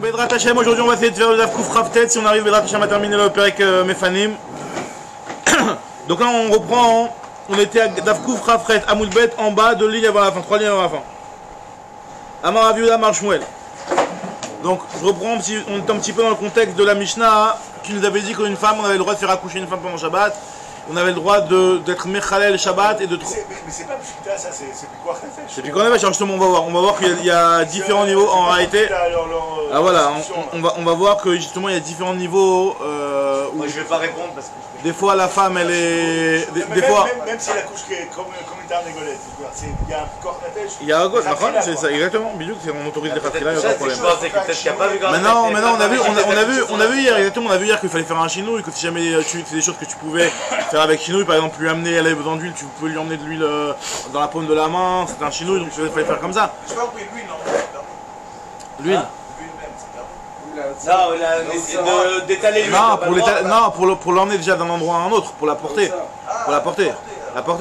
Bedrat Hashem, aujourd'hui on va essayer de faire le Daf Kouf Raftet. Si on arrive Bedrat Hashem à terminer le Perek Mefanim. Donc là on reprend, on était à Daf Kouf Raftet, Amoudbet en bas, 2 lignes avant la fin, 3 lignes avant la fin. Amar Aviuda Amar Shmuel. Donc je reprends, on est un petit peu dans le contexte de la Mishnah qui nous avait dit qu'une femme, on avait le droit de faire accoucher une femme pendant Shabbat. On avait le droit d'être Mechalel Shabbat et de... Mais c'est pas Pshita ça, c'est Pikuach Nefesh. C'est Pikuach Nefesh, justement on va voir qu'il y a différents niveaux en réalité. Ah voilà, on va voir que justement il y a différents niveaux Moi je vais pas répondre parce que... Des fois la femme elle est... Des fois... Même si elle accouche comme une tarte négolette, il y a un Pikuach Nefesh. Il y a un gosse, c'est ça, exactement, Bidouk, on autorise les Khatila, il n'y a pas de problème. Maintenant on a vu hier, exactement, on a vu hier qu'il fallait faire un chinouille, que si jamais tu fais des choses que tu pouvais faire avec chinouille, par exemple lui amener, elle avait besoin d'huile, tu pouvais lui emmener de l'huile dans la paume de la main, c'était un chinouille, donc il fallait faire comme ça. Je sais pas pourquoi l'huile, non. L'huile. Non, d'étaler l'huile. Non, pour l'emmener déjà d'un endroit à un autre, pour la porter. Pour la porter.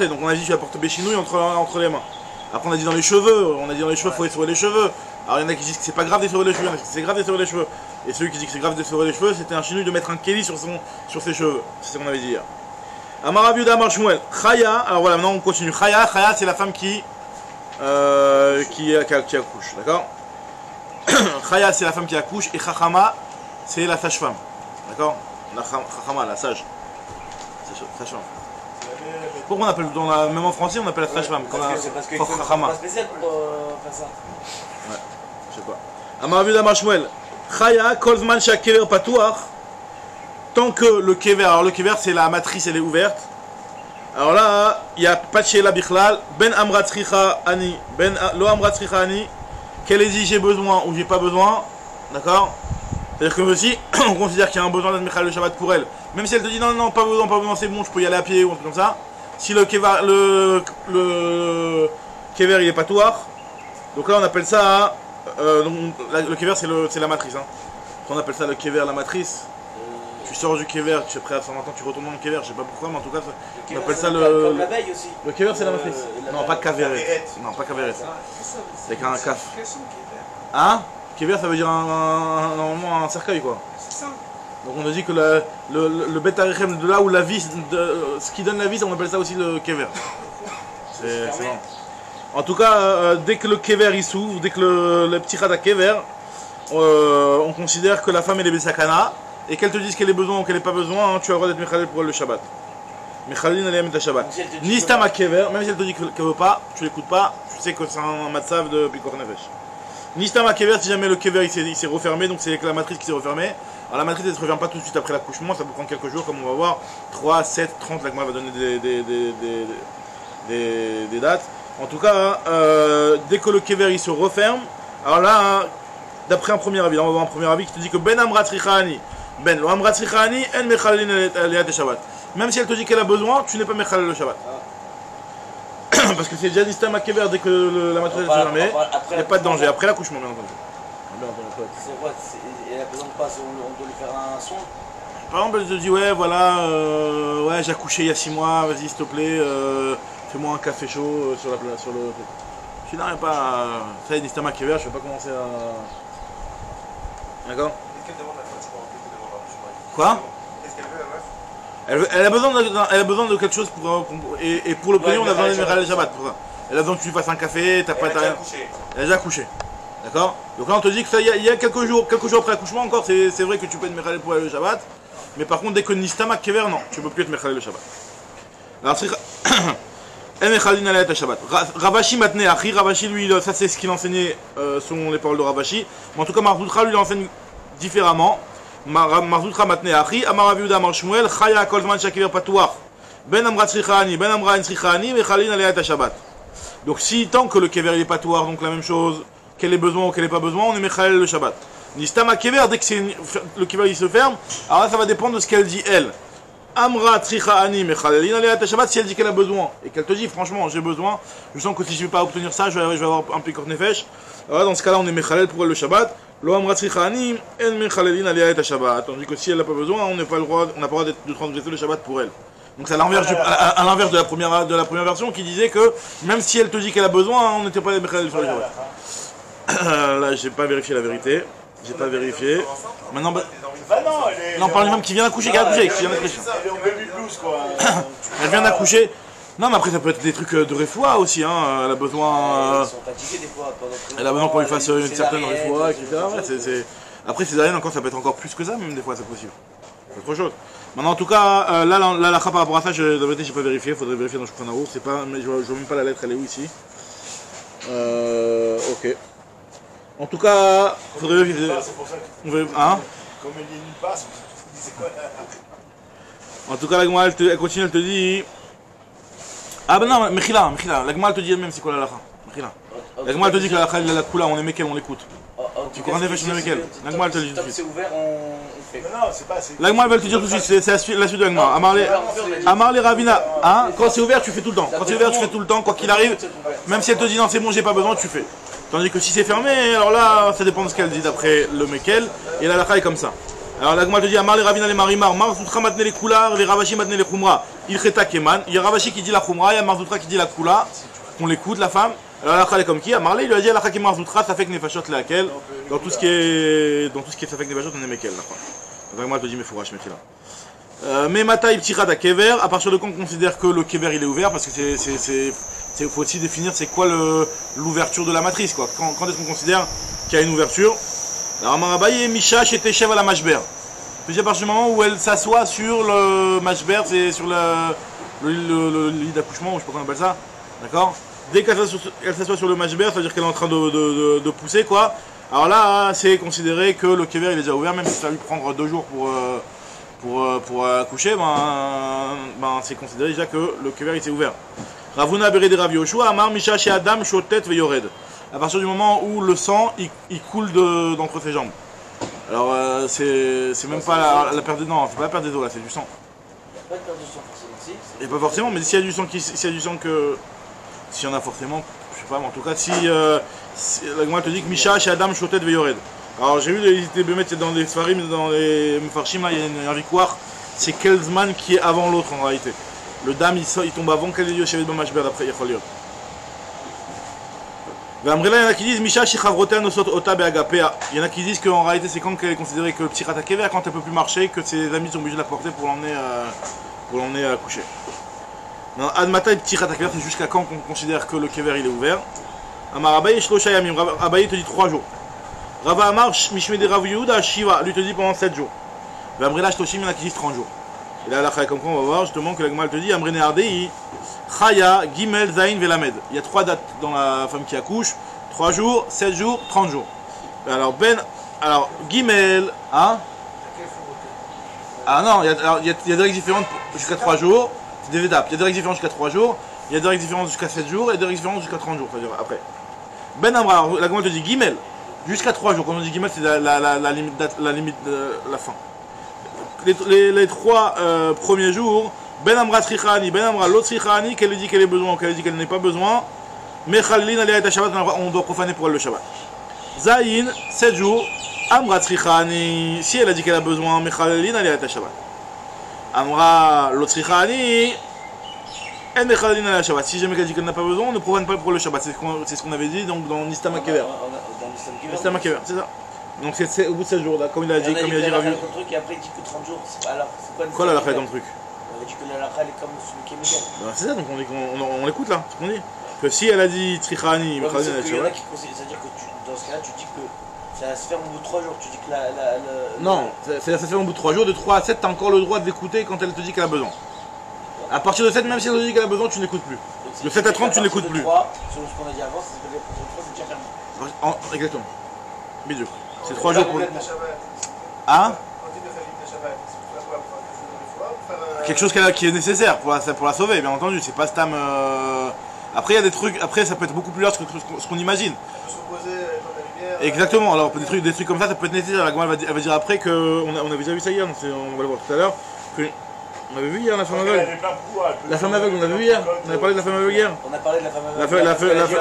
Donc on a dit tu la portes béchinouille entre les mains. Après on a dit dans les cheveux, il faut essorer les cheveux. Alors il y en a qui disent que c'est pas grave d'essorer les cheveux, il y en a qui disent que c'est grave d'essorer les cheveux. Et celui qui dit que c'est grave d'essorer les cheveux, c'était un chinouille de mettre un kéli sur ses cheveux. C'est ce qu'on avait dit hier. Amar Aviuda Amar Shmuel. Chaya, alors voilà, maintenant on continue. Chaya c'est la femme qui accouche, d'accord. Chaya c'est la femme qui accouche et Chachama c'est la sage-femme, d'accord. La Chachama, la sage. Sage-femme. Pourquoi on appelle, même en français on appelle la sage-femme? C'est parce qu'il faut pas spécial pour faire ça. Ouais, je sais pas. Amar Aviuda Amar Shmuel. Chaya kolzman shakever patouach. Tant que le kever, alors le kever c'est la matrice, elle est ouverte. Alors là, il n'y a pas de sheila bichlal, ben amrat tzricha ani, ben lo amrat tzricha ani, qu'elle ait dit j'ai besoin ou j'ai pas besoin, d'accord. C'est-à-dire que aussi, on considère qu'il y a un besoin d'être Mechal le Shabbat pour elle. Même si elle te dit non, pas besoin, c'est bon, je peux y aller à pied ou un truc comme ça. Si le kever, il est patouach, donc là on appelle ça, le kever c'est la matrice, hein. On appelle ça le kever, la matrice. Tu sors du kever, tu es prêt à 120 ans, tu retournes dans le kever, je sais pas pourquoi, mais en tout cas, on appelle ça comme la veille aussi. Le kever c'est la matrice. Non, pas kaveret. Non, pas kaveret. C'est avec un kaf. Hein? Kever ça veut dire normalement un cercueil quoi. C'est ça. Donc on a dit que le bet harichem de là où la vie, ce qui donne la vie, on appelle ça aussi le kever. C'est bon. En tout cas, dès que le kever il s'ouvre, dès que le petit rata kever, on considère que la femme elle est besakana. Et qu'elle te dise qu'elle ait besoin ou qu'elle n'ait pas besoin, hein, tu as le droit d'être Mechalel pour elle le Shabbat. Mechalin elle aime ta Shabbat. Nistam Kever, même si elle te dit qu'elle veut pas, tu l'écoutes pas, tu sais que c'est un matzav de Pikuach Nefesh. Nistam Kever, si jamais le Kever il s'est refermé, donc c'est la matrice qui s'est refermée. Alors la matrice elle ne se referme pas tout de suite après l'accouchement, ça peut prendre quelques jours comme on va voir. 3, 7, 30, là que moi va donner des dates. En tout cas, dès que le Kever il se referme, alors là, d'après un premier avis, là on va voir un premier avis qui te dit que Ben Amrat Tzrichani. Ben, lo amrat tzrichani, en mechalin aliyat Shabbat. Même si elle te dit qu'elle a besoin, tu n'es pas mechalel le Shabbat. Parce que c'est déjà dit à kever dès que la matrice est fermée, il n'y a pas de danger. Après l'accouchement, bien entendu. C'est quoi? Elle a besoin de quoi? On doit lui faire un soin? Par exemple, elle te dit ouais, voilà, ouais, j'ai accouché il y a 6 mois, vas-y, s'il te plaît, fais-moi un café chaud sur le truc. Je dis non, il n'y a pas. Ça, il dit à kever, je ne vais pas commencer à. D'accord? Quoi? Qu'est-ce qu'elle veut, la meuf? Elle a besoin de quelque chose pour et pour l'obtenir on a besoin de Mechalel Shabbat pour ça. Elle a besoin que tu lui fasses un café, t'as pas rien. Elle a déjà accouché. D'accord? Donc là on te dit que ça il y a quelques jours après l'accouchement encore, c'est vrai que tu peux être Mechalel pour aller le Shabbat. Mais par contre dès que Nistama Kever, non, tu peux plus être Mechalel le Shabbat. Alors c'est Mechalin alayat Shabbat. Ravashi matne achi, Ravashi lui ça c'est ce qu'il enseignait selon les paroles de Ravashi. Mais en tout cas Marzutra lui enseigne différemment. Marzutra matne achi, Amar Aviuda Amar Shmuel, Chaya kolzman shakever patouach, ben amrat tzrichani, ben amra en tzrichani, mechalin alayat Shabbat. Donc si tant que le kever il est patouach, donc la même chose, qu'elle ait besoin ou qu'elle ait pas besoin, on est mechalel le Shabbat. Nistama kever, dès que le kever il se ferme, alors là ça va dépendre de ce qu'elle dit elle. Amra tzrichani, mechalin alayat Shabbat, si elle dit qu'elle a besoin, et qu'elle te dit franchement j'ai besoin, je sens que si je ne vais pas obtenir ça, je vais avoir un Pikuach Nefesh. Alors dans ce cas là on est mechalel pour elle le Shabbat. Lo amrat tzrichani, en mechalelin aliyat Shabbat. Tandis que si elle n'a pas besoin, on n'a pas le droit de transgresser le Shabbat pour elle. Donc c'est à l'inverse de la première version qui disait que même si elle te dit qu'elle a besoin, on n'était pas mechalel sur le Shabbat. Là j'ai pas vérifié la vérité. J'ai pas vérifié. Maintenant, bah, non, elle est. non, on parle du même qui vient d'accoucher, qui a accouché, qui vient d'accoucher. Elle est en baby blues, quoi. Elle vient d'accoucher. Non, mais après, ça peut être des trucs de réfoua aussi. Hein. Elle a besoin. Ils sont fatigués des fois. Elle a besoin qu'on lui fasse une certaine réfoua, etc. Ouais, après, césarienne, encore, ça peut être encore plus que ça, même des fois, c'est possible. C'est autre chose. Maintenant, en tout cas, là, la par rapport à ça, la vérité, j'ai pas vérifié. Faudrait vérifier dans Shulchan Aruch. C'est pas, mais je vois même pas la lettre, elle est où ici. Ok. En tout cas, faudrait vérifier. C'est pour ça que. Hein? Comme elle est nulle part, c'est quoi En tout cas, la Gemara, elle continue, elle te dit. Ah ben non, Mechila, la Gemara, elle te dit elle-même c'est quoi la lacha. Mechila. La Gemara, elle te dit que la lacha, la Kula, on est Mekel, on l'écoute. Tu comprends en effet, on est Mekel. La Gemara, elle te dit tout de suite. C'est ouvert, on fait. Non, c'est pas. La Gemara, elle va te dire tout de suite, c'est la suite de la Gemara. Amarle Ravina, hein, quand c'est ouvert, tu fais tout le temps. Quand c'est ouvert, tu fais tout le temps, quoi qu'il arrive. Même si elle te dit non, c'est bon, j'ai pas besoin, tu fais. Tandis que si c'est fermé, alors là, ça dépend de ce qu'elle dit d'après le Mekel. Et la lacha est comme ça. Alors la Gemara te dit Amar les Ravina les Marimar, Marzoutra matne les Koular, les Ravashi matne les Khumra, il Cheta Keman. Il y a Ravashi qui dit la Khumra, il y a Marzoutra qui dit la Kula, qu'on l'écoute la femme. Alors la est comme qui Amar il lui a dit la Khakim Marzoutra, ça fait que Nefashot laquelle, dans tout ce qui est ça fait que Nefashot, on est Mekel. Donc la Gemara te dit mais fourrache Mekila. Mais Mataï Ptirat à Kever, à partir de quand on considère que le Kever il est ouvert, parce que il faut aussi définir c'est quoi l'ouverture de la matrice, quoi. Quand est-ce qu'on considère qu'il y a une ouverture? Alors Marabaye Misha chez Teshev à la Mashber. Puis à partir du moment où elle s'assoit sur le Mashber, c'est sur le lit d'accouchement, ou je sais pas comment on appelle ça, d'accord? Dès qu'elle s'assoit sur le Mashber, ça veut dire qu'elle est en train de pousser, quoi. Alors là, c'est considéré que le Kever il est déjà ouvert, même si ça va lui prendre 2 jours pour accoucher, c'est considéré déjà que le Kever il s'est ouvert. Ravuna Berede Rav Yoshua, Amar Misha chez Adam, Shotet Veyored. À partir du moment où le sang il coule d'entre ses jambes. Alors c'est même pas la perte des dents, c'est pas la perte des os là, c'est du sang. Il n'y a pas de perte de sang forcément ici. Et pas forcément, mais s'il y a du sang s'il y en a forcément, je sais pas, mais en tout cas si la Gemara te dit que Misha chez Adam Shotet Veyored. Alors j'ai vu des bémettes dans les Sfarim, dans les Mefarshim, il y a un victoire, c'est Kelzman qui est avant l'autre en réalité. Le dame il tombe avant qu'elle ait chez le Mashber d'après Yecholiot. Il y en a qui disent Misha Shichavrotea Nosot Ota Beagapea. Il y en a qui disent qu'en réalité c'est quand qu'elle est considérée que le petit Kever, quand elle peut plus marcher, que ses amis sont obligés de la porter pour l'emmener à coucher. Admata et petit Kever, c'est jusqu'à quand qu'on considère que le Kever il est ouvert. Amar Abaye Shlosha Yamim, Abaye te dit 3 jours. Rava Amar Mishmede Rav Yehuda Shiva, lui te dit pendant 7 jours. Amrela Shloshim, il y en a qui disent 30 jours. Et là, comme on va voir justement que la Gemara te dit Amrene Ardei Chaya, Gimel, Zain, Velamed. Il y a 3 dates dans la femme qui accouche. 3 jours, 7 jours, 30 jours. Alors, Gimel, hein? Ah non, il y a des règles différentes jusqu'à 3 jours. C'est des étapes. Il y a des règles différentes jusqu'à 3 jours. Il y a des règles différentes jusqu'à 7 jours. Et des règles différentes jusqu'à 30 jours. C'est-à-dire après. Ben Amra, la Gemara te dit Gimel. Jusqu'à 3 jours. Quand on dit Gimel, c'est la limite de la fin. Les 3 premiers jours. Ben Amra Srichani, Ben Amra l'autre Srichani, qu'elle dit qu'elle ait besoin, qu'elle dit qu'elle n'ait pas besoin. Mechalin Aliyah Shabbat, on doit profaner pour elle le Shabbat. Zayin, 7 jours. Amra Srichani, si elle a dit qu'elle a besoin, Mechalin Aliyah Shabbat. Amra l'autre Srichani, en Mechalin Aliyah Shabbat. Si jamais elle dit qu'elle n'a pas besoin, on ne profane pas pour le Shabbat. C'est ce qu'on avait dit donc dans Nistama Kever. Nistama Kever, c'est ça. Donc c'est au bout de 7 jours, là, comme il a dit, Ravi. Et après il dit que 30 jours, alors c'est quoi la lacha comme truc? On a dit que la lacha elle est comme celui qui est Miguel. C'est ça, donc on l'écoute là, c'est ce qu'on dit. Que si elle a dit Trichani, il y en a qui considèrent, c'est-à-dire que dans ce cas-là, tu dis que ça va se faire au bout de 3 jours. Tu dis que non, ça se fait au bout de 3 jours, de 3 à 7, tu as encore le droit de l'écouter quand elle te dit qu'elle a besoin. À partir de 7, même si elle te dit qu'elle a besoin, tu n'écoutes plus. De 7 à 30, tu n'écoutes plus. 3, selon ce qu'on a dit avant, c'est déjà fermé. Exactement. Bidou. C'est 3 jours pour le. Hein? Quelque chose qui est nécessaire pour la sauver, bien entendu. C'est pas Stam. Après, il y a des trucs. Après, ça peut être beaucoup plus large que ce qu'on imagine. Exactement. Alors, des trucs comme ça peut être nécessaire. La Gemara elle va dire après que. On avait déjà vu ça hier, on va le voir tout à l'heure. On avait vu hier la femme aveugle. La femme aveugle, on avait vu hier. On avait parlé de la femme aveugle hier. On a parlé de la femme aveugle.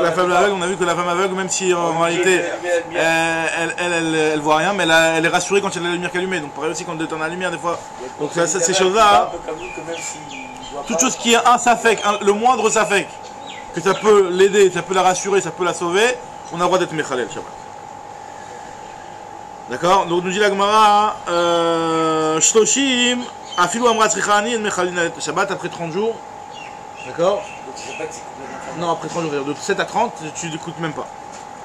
La femme aveugle, on a vu que la femme aveugle, même si en réalité elle voit rien, mais elle est rassurée quand il y a la lumière qui est allumée. Donc pareil aussi quand elle est en la lumière des fois. Donc ces choses-là, toute chose qui est un safek, le moindre safek, que ça peut l'aider, ça peut la rassurer, ça peut la sauver, on a le droit d'être mechalel Shabbat. D'accord. Donc nous dit la Gemara, Shloshim, Afilu Amra Tzrichani, Mechalin Shabbat après 30 jours. D'accord. Donc c'est pas que c'est complètement. Non, après 30 jours, de 7 à 30, tu n'écoutes même pas.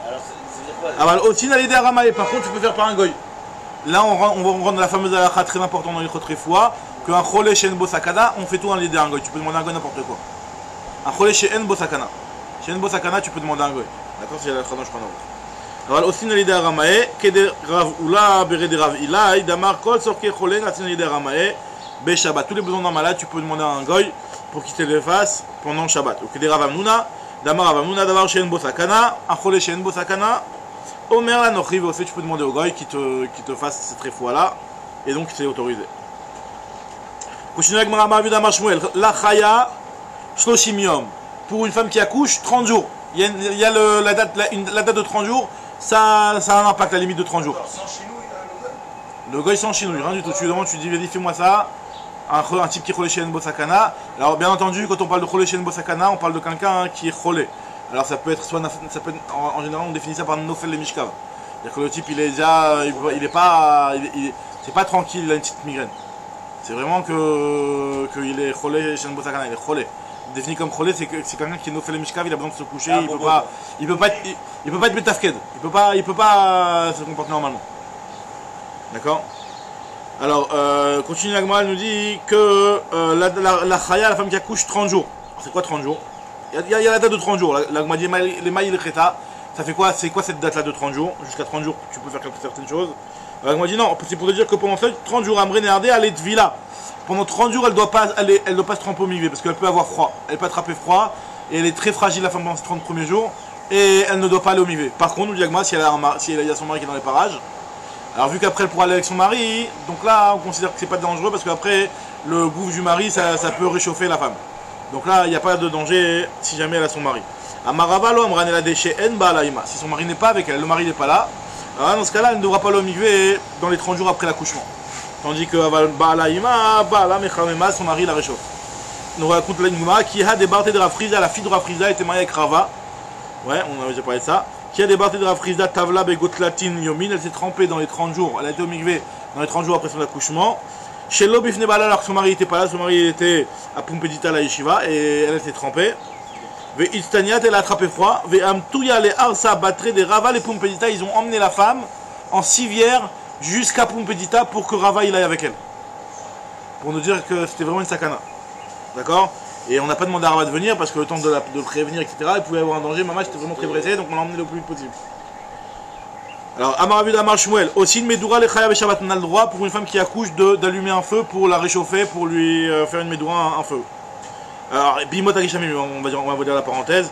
Alors ça veut dire quoi? Ah bah aussi n'allez à Ramae, par contre tu peux faire par un goy. Là on rentre dans la fameuse halakha très importante dans les fois qu'un cholé chez Enbo Sakana, on fait tout en l'idée à un goy. Tu peux demander à un goy n'importe quoi. Un cholé chez Enbo Sakana. Chez Enbo Sakana, tu peux demander à un goy. D'accord, c'est la halakha dont je prends en alors aussi n'allez à Ramae, Keder Rav Ula, Bere de Rav Ilai, Damar Kol Sorke Cholé, n'allez à Ramae, Be Shabbat. Tous les besoins d'un malade, tu peux demander à un goy pour qu'il te les fasse pendant Shabbat. Ou Keder Rav Amnuna, Damar Rav Amnuna, Davar chez Enbo Sakana, un cholé chez Enbo Sakana. Omer la Nochri, aussi tu peux demander au goy qui te fasse cette réfoua là, et donc c'est autorisé. Continue avec Marama Aviv Damar Shmuel, la Chaya, Shloshim Yom. Pour une femme qui accouche, 30 jours. Il y a la date de 30 jours, ça a un impact, la limite de 30 jours. Sans chinouille, le goy sans chinouille, rien du tout. Tu lui demandes, tu dis, vas-y, fais-moi ça. Un type qui est cholé chez Enbo Sakana. Alors, bien entendu, quand on parle de cholé chez Enbo Sakana, on parle de quelqu'un qui est cholé. Alors ça peut être en général on définit ça par Nofel et Mishkav. C'est-à-dire que le type il est déjà, c'est pas tranquille, il a une petite migraine. C'est vraiment qu'il est cholé chez Enbo Sakana, il est cholé. Défini comme cholé, c'est quelqu'un qui est Nofel et Mishkav, il a besoin de se coucher, il peut pas être betafked, il peut pas se comporter normalement. D'accord. Alors continue la Gemara, elle nous dit que la chaya, la femme qui accouche 30 jours. C'est quoi 30 jours? Il y a la date de 30 jours, la Gemara dit les maïs et le Kheta, ça fait quoi? C'est quoi cette date là de 30 jours? Jusqu'à 30 jours tu peux faire certaines choses. La Gemara dit non, c'est pour te dire que pendant 30 jours Amré Néardé elle est de villa. Pendant 30 jours elle doit pas se tremper au migvé parce qu'elle peut avoir froid, elle peut attraper froid et elle est très fragile la femme pendant ces 30 premiers jours et elle ne doit pas aller au migvé. Par contre nous dit la Gemara si elle a son mari qui est dans les parages, alors vu qu'après elle pourra aller avec son mari, donc là on considère que c'est pas dangereux parce qu'après le gouffre du mari ça peut réchauffer la femme. Donc là, il n'y a pas de danger si jamais elle a son mari. Amaravalo Amran la déchet en Baalaïma. Si son mari n'est pas avec elle, le mari n'est pas là, alors dans ce cas-là, elle ne devra pas l'omigver dans les 30 jours après l'accouchement. Tandis que Baalaïma, Baala Mechamema, son mari la réchauffe. Nous raconte la Nigma qui a débarqué de Rafriza, la fille de Rafriza était mariée avec Rava. Ouais, on avait déjà parlé de ça. Qui a débarqué de Rafriza, Tavla Begotlatin Yomin, elle s'est trempée dans les 30 jours, elle a été omigvée dans les 30 jours après son accouchement. Chez l'Obifne Bala, alors que son mari n'était pas là, son mari était à Pumpedita la Yeshiva et elle s'est trempée. Ve Istaniat, elle a attrapé froid. Ve Amtouya, les Arsa, Batre, des Rava, les Pumpedita, ils ont emmené la femme en civière jusqu'à Pumpedita pour que Rava il aille avec elle. Pour nous dire que c'était vraiment une sakana. D'accord? Et on n'a pas demandé à Rava de venir parce que le temps de le prévenir, etc., il pouvait avoir un danger. Maman, j'étais vraiment très pressé, donc on l'a emmené le plus vite possible. Alors, Amar Aviv Amar Shmuel, aussi une Medoura le Chayav et Shabbat, on a le droit pour une femme qui accouche d'allumer un feu pour la réchauffer, pour lui faire une Medoura, un feu. Alors, Bimot Agishamim, on va dire la parenthèse,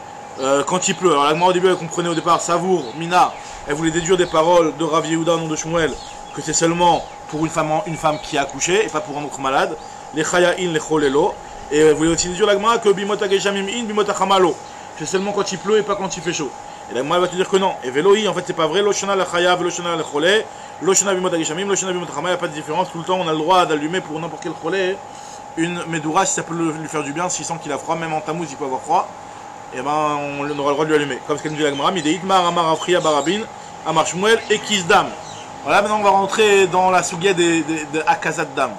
quand il pleut. Alors, la Gemara au début, elle comprenait au départ, Savour, Mina, elle voulait déduire des paroles de Rav Yehuda, nom de Shmuel, que c'est seulement pour une femme qui a accouché et pas pour un autre malade. Les Chayahin, les Cholelo. Et elle voulait aussi déduire la Gemara que Bimot Agishamim in, Bimot Achamalo. C'est seulement quand il pleut et pas quand il fait chaud. Et là, moi, elle va te dire que non. Et Veloï, en fait, c'est pas vrai. Loshana la Chayav, Loshana la Cholé, Loshana Bimot Agishamim, Loshana Bimot Achama, il n'y a pas de différence. Tout le temps, on a le droit d'allumer pour n'importe quel Cholé une Medoura si ça peut lui faire du bien, s'il sent qu'il a froid, même en tamouz, il peut avoir froid. Et ben, on aura le droit de lui allumer. Comme ce qu'elle nous dit la Gemara, Mideit Mar, Amar Afria, Barabin, Amar Shmuel et Kisdam. Voilà, maintenant, on va rentrer dans la sougia des Akazat Dam,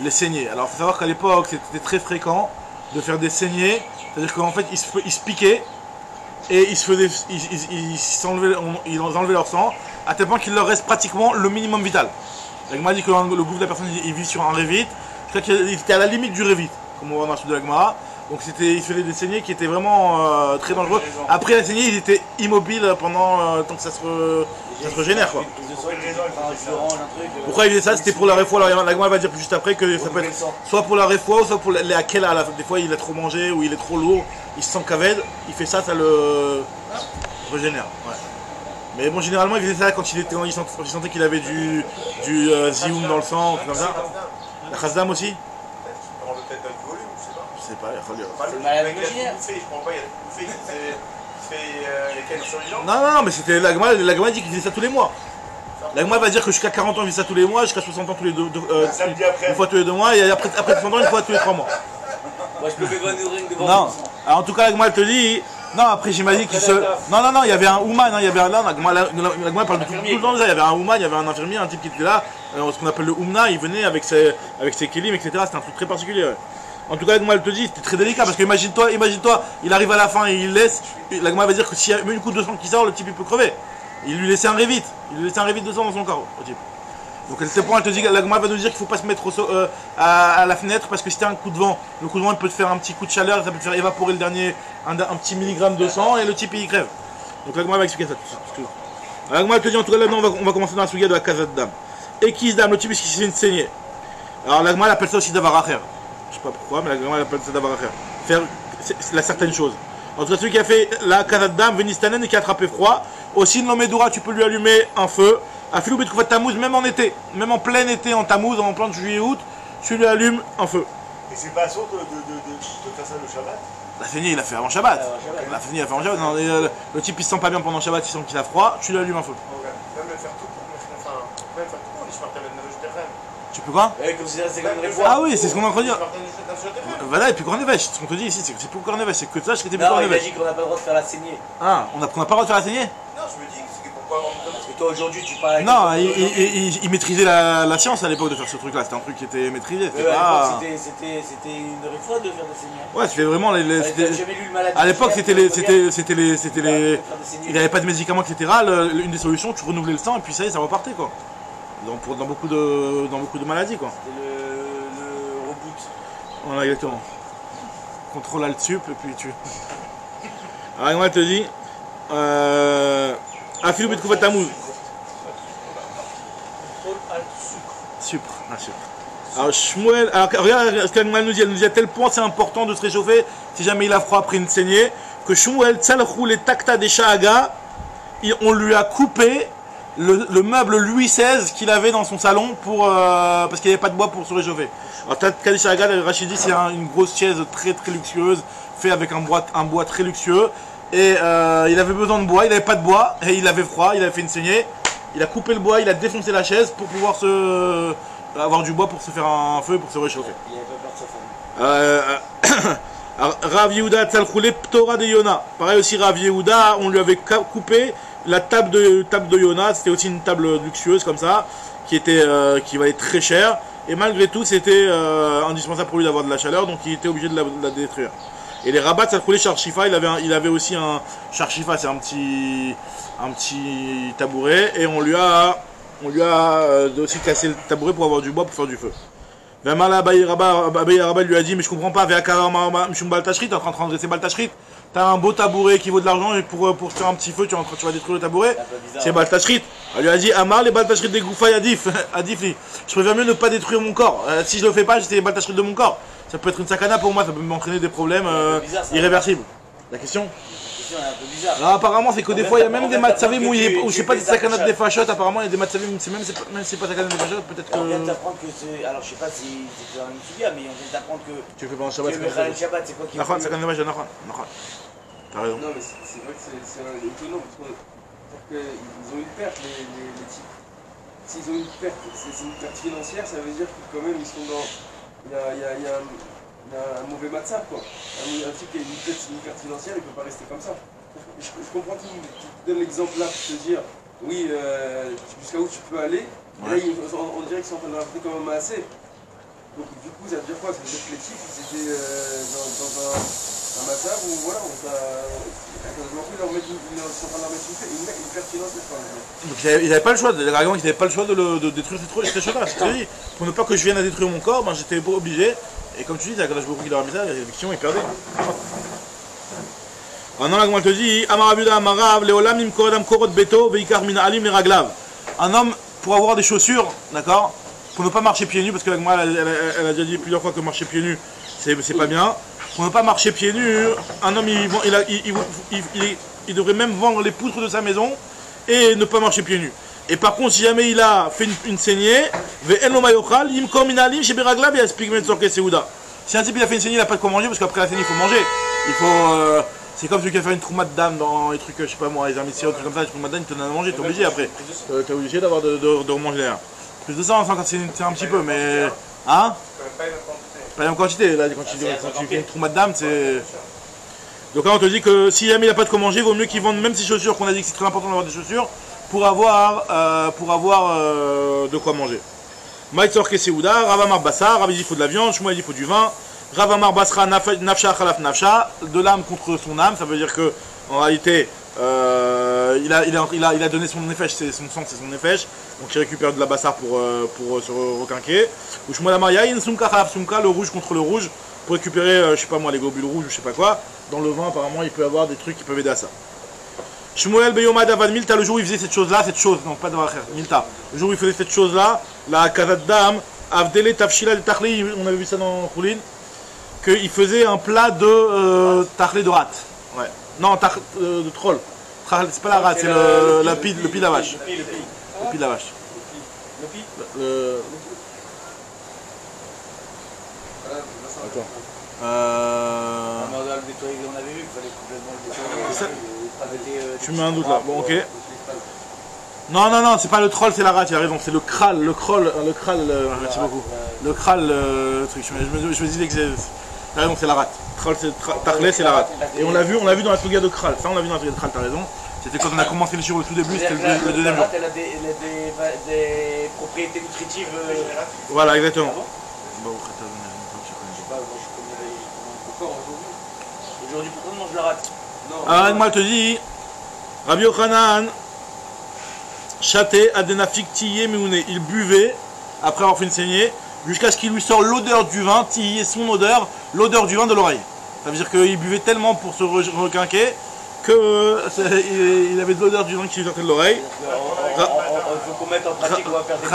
les saignées. Alors, il faut savoir qu'à l'époque, c'était très fréquent de faire des saignées, c'est-à-dire qu'en fait, ils se piquaient. Et ils enlevaient leur sang, à tel point qu'il leur reste pratiquement le minimum vital. La Gemara dit que le groupe de la personne il vit sur un révit, je crois qu'il était à la limite du révit, comme on voit dans le sud de la Gemara. Donc ils faisaient des saignées qui étaient vraiment très dangereux. Après la saignée, ils étaient immobiles pendant tant que ça se régénère quoi. Pourquoi ils faisaient ça? C'était pour la réfoua. Alors la Gemara va dire juste après que ça peut être soit pour la réfoua ou soit pour les akela. Des fois il a trop mangé ou il est trop lourd, il se sent kaved, il fait ça, ça le régénère. Ouais. Mais bon, généralement il faisait ça quand il sentait qu'il avait du zioum dans le sang, comme ça. La chazdam aussi? Je sais pas, il faut C'est malade imaginaire. Non, mais c'était la Gemara dit qu'il faisait ça tous les mois. La Gemara va dire que jusqu'à 40 ans il faisait ça tous les mois, jusqu'à 60 ans tous les une fois tous les 2 mois, et après 60 ans une fois tous les 3 mois. Moi je peux faire une ring devant. Non, alors, en tout cas la Gemara te dit, Non, après j'imagine qu'il se. Non, il y avait un Ouman, hein, il y avait un. Là, la Gemara parle de tout le temps déjà. Il y avait un Ouman, il y avait un infirmier, un type qui était là. Ce qu'on appelle le Oumna, il venait avec ses kélim, etc. C'était un truc très particulier. Ouais. En tout cas, la Gemara te dit, c'était très délicat parce que imagine-toi, il arrive à la fin et il laisse. La Gemara va dire que s'il y a une coup de sang qui sort, le type il peut crever. Il lui laissait un révite. Il lui laissait un révite de sang dans son corps au type. Donc elle te dit, la Gemara va nous dire qu'il ne faut pas se mettre à la fenêtre parce que si tu as un coup de vent, le coup de vent il peut te faire un petit coup de chaleur, ça peut te faire évaporer le dernier, un petit milligramme de sang et le type il crève. Donc la Gemara va expliquer ça. La Gemara te dit en tout cas là-dedans on va commencer dans la souga de la Kazat Dam. Et qui se dame, le type qui se fait une saignée. Alors la Gemara appelle ça aussi Davar Acher. Je sais pas pourquoi, mais la Gemara appelle ça Davar Acher. Faire la certaine chose. En tout cas celui qui a fait la Kazat Dam, Venistanen et qui a attrapé froid, aussi une Lomedura, tu peux lui allumer un feu. À Filou Betkoufat Tammuz, même en été, même en plein été en Tammuz, en plein de juillet-août, tu lui allumes un feu. Et c'est pas sûr de faire ça le Shabbat? La saignée, il a fait avant Shabbat. La saignée, il a fait avant Shabbat. Non, le type, il se sent pas bien pendant Shabbat, il sent qu'il a froid, tu lui allumes un feu. Même faire tout pour Tu peux quoi? Ah oui, c'est ce qu'on est en train de dire. Voilà, et puis Cornevesh, ce qu'on te dit ici, c'est pour Cornevesh, c'est que ça, je t'ai dit pour Cornevesh. Non, il a dit qu'on n'a pas le droit de faire la saignée. Ah, on n'a pas le droit de faire la saignée? Non, je me dis, c'est pourquoi on... Parce que toi aujourd'hui tu parles avec... Non, il maîtrisait la science à l'époque de faire ce truc là, c'était un truc qui était maîtrisé. C'était pas... C'était une réforme de faire des saignées. Ouais, c'était vraiment les... À l'époque c'était les... Il n'y avait pas de médicaments, etc. Une des solutions, tu renouvelais le sang et puis ça y est, ça repartait quoi. Dans beaucoup de maladies quoi. C'était le reboot. Voilà, exactement. Contrôle alt sup et puis tu... Alors moi elle te dit... Afilou Betkoufat Tammuz. Supre. Alors Shmuel, regarde ce qu'elle nous dit. Elle nous dit à tel point c'est important de se réchauffer si jamais il a froid après une saignée que Shmuel Tzalchou les takta des Shahaga, on lui a coupé le meuble Louis XVI qu'il avait dans son salon parce qu'il n'y avait pas de bois pour se réchauffer. Alors takta des Shahaga, Rachidi c'est une grosse chaise très très luxueuse, fait avec un bois très luxueux. Et il avait besoin de bois, il n'avait pas de bois, et il avait froid, il avait fait une saignée. Il a coupé le bois, il a défoncé la chaise pour pouvoir avoir du bois pour se faire un feu, pour se réchauffer. Il avait pas peur de sa famille. Rav Yehuda Tzalchoulé Ptora de Yona. Pareil aussi Rav Yehuda, on lui avait coupé la table de Yona, c'était aussi une table luxueuse comme ça, qui valait très cher. Et malgré tout, c'était indispensable pour lui d'avoir de la chaleur, donc il était obligé de la détruire. Et les rabats, ça coulait Sharshifa, il avait aussi un Sharshifa, c'est un petit tabouret, et on lui a aussi cassé le tabouret pour avoir du bois pour faire du feu. Vemala Abaye Rabba lui a dit, mais je comprends pas, Veakara Mishum Baltashrit, t'es en train de redresser Baltashrit, t'as un beau tabouret qui vaut de l'argent, et pour faire un petit feu, tu vas détruire le tabouret, c'est Baltashrit. Elle lui a dit, Amar les Baltashrit des Goufaï Adif, je préfère mieux ne pas détruire mon corps, si je le fais pas, j'étais les Baltashrit de mon corps. Ça peut être une sakana pour moi, ça peut m'entraîner des problèmes irréversibles. La question? C'est un peu bizarre. Alors, apparemment, c'est que des fois, il y a même des matzavim mouillés, ou je sais pas, des sakanat des fachottes, apparemment, il y a des matzavim, même si c'est pas sakanat des fachottes, peut-être que... On vient de t'apprendre que c'est... Alors, je sais pas si c'est dans la même sujet, mais on vient de t'apprendre que... Tu le fais pendant Shabbat, c'est quoi qui... Nachan, sakanat des fachottes, Nachan. T'as raison. Non, mais c'est vrai que c'est étonnant, parce qu'ils ont une perte, les types. S'ils ont une perte, c'est une perte financière, ça veut dire que quand même, ils sont dans... Il y a un mauvais matzah, quoi. Un type qui a une perte financière, il ne peut pas rester comme ça. Je comprends tout. Tu donnes l'exemple là pour te dire, oui, jusqu'à où tu peux aller. Ouais. Et là, on dirait qu'ils sont en train de rajouter quand même assez. Donc, du coup, ça veut dire quoi? Ça veut dire que les types, ils étaient dans un matzah où, voilà, ils sont en train de leur mettre une perte financière, par exemple. Donc, ils n'avaient pas le choix, les dragons, ils n'avaient pas le choix de détruire ces choses-là. Pour ne pas que je vienne à détruire mon corps, ben, j'étais obligé. Et comme tu dis, quand je qui leur a mis ça, l'éviction est perdue. Maintenant, la Gemara te dit, Amarabuda Amarav, Leolam im korodam korot beto, veikar min alim le raglav. Un homme, pour avoir des chaussures, d'accord, pour ne pas marcher pieds nus, parce que la Gemara, elle a déjà dit plusieurs fois que marcher pieds nus, c'est pas bien. Pour ne pas marcher pieds nus, un homme, il devrait même vendre les poutres de sa maison et ne pas marcher pieds nus. Et par contre, si jamais il a fait une saignée, si un type il a fait une saignée, il n'a pas de quoi manger, parce qu'après la saignée, il faut manger. C'est comme celui qui a fait une trouma de dame dans les trucs, je sais pas moi, les armiciers, trucs comme ça, les trouma de dame, il te donne à manger, t'es obligé après. T'es obligé d'avoir de remanger derrière. Plus de 100, c'est un petit peu, mais. Hein? Pas la même quantité. Là, quand tu fais une trouma de dame, c'est. Donc là on te dit que si jamais il n'a pas de quoi manger, il vaut mieux qu'il vende même ses chaussures, qu'on a dit que c'est très important d'avoir des chaussures, pour avoir de quoi manger. Maïtzor Keseuda, Rav Amar Bassar, Rav dit il faut de la viande, Shmuel dit il faut du vin, Rav Amar Basra Nafsha Khalaf Nafsha, de l'âme contre son âme, ça veut dire que en réalité il a donné son nefesh, c'est son sang, c'est son nefesh, donc il récupère de la bassar pour se requinquer. Ou Shmuel Amar Yain Sumka Khalaf Sumka, le rouge contre le rouge, pour récupérer, je sais pas moi, les globules rouges ou je sais pas quoi. Dans le vin apparemment il peut y avoir des trucs qui peuvent aider à ça. Shmuel Beyomad Avad Milta, le jour où il faisait cette chose-là, non pas de Milta, le jour où il faisait cette chose-là, la Kazat Dam, Avdele Tafshila de Tachli, on avait vu ça dans Khoulin, qu'il faisait un plat de Tachli de rat. Ouais. Non, de troll. C'est pas la rat, c'est le pi de la vache. Le pi de la vache. Le pi. Attends. On avait vu qu'il fallait complètement le nettoyer. Tu mets un doute là, bon ok. Non, c'est pas le troll, c'est la rate, il a raison, c'est le kral, merci beaucoup. Le kral, truc, je me disais que c'est... T'as raison, c'est la rate. Tachlé, c'est la rate. Et on l'a vu dans la Souga de Kral, ça on l'a vu dans la Souga de Kral, t'as raison. C'était quand on a commencé le shiur au tout début, c'était le deuxième jour. La rate, elle a des propriétés nutritives. Voilà, exactement. Je sais pas, moi je connais encore aujourd'hui. Aujourd'hui, pourquoi on mange la rate? Alors, moi, je te dis, Rabbi Yochanan, Chaté, Adenafik, Tiyé, Meouné, il buvait, après avoir fait une saignée, jusqu'à ce qu'il lui sort l'odeur du vin, Tiyé, son odeur, l'odeur du vin de l'oreille. Ça veut dire qu'il buvait tellement pour se requinquer, qu'il avait de l'odeur du vin qui lui sortait de l'oreille. Il faut qu'on mette en pratique, on va faire des...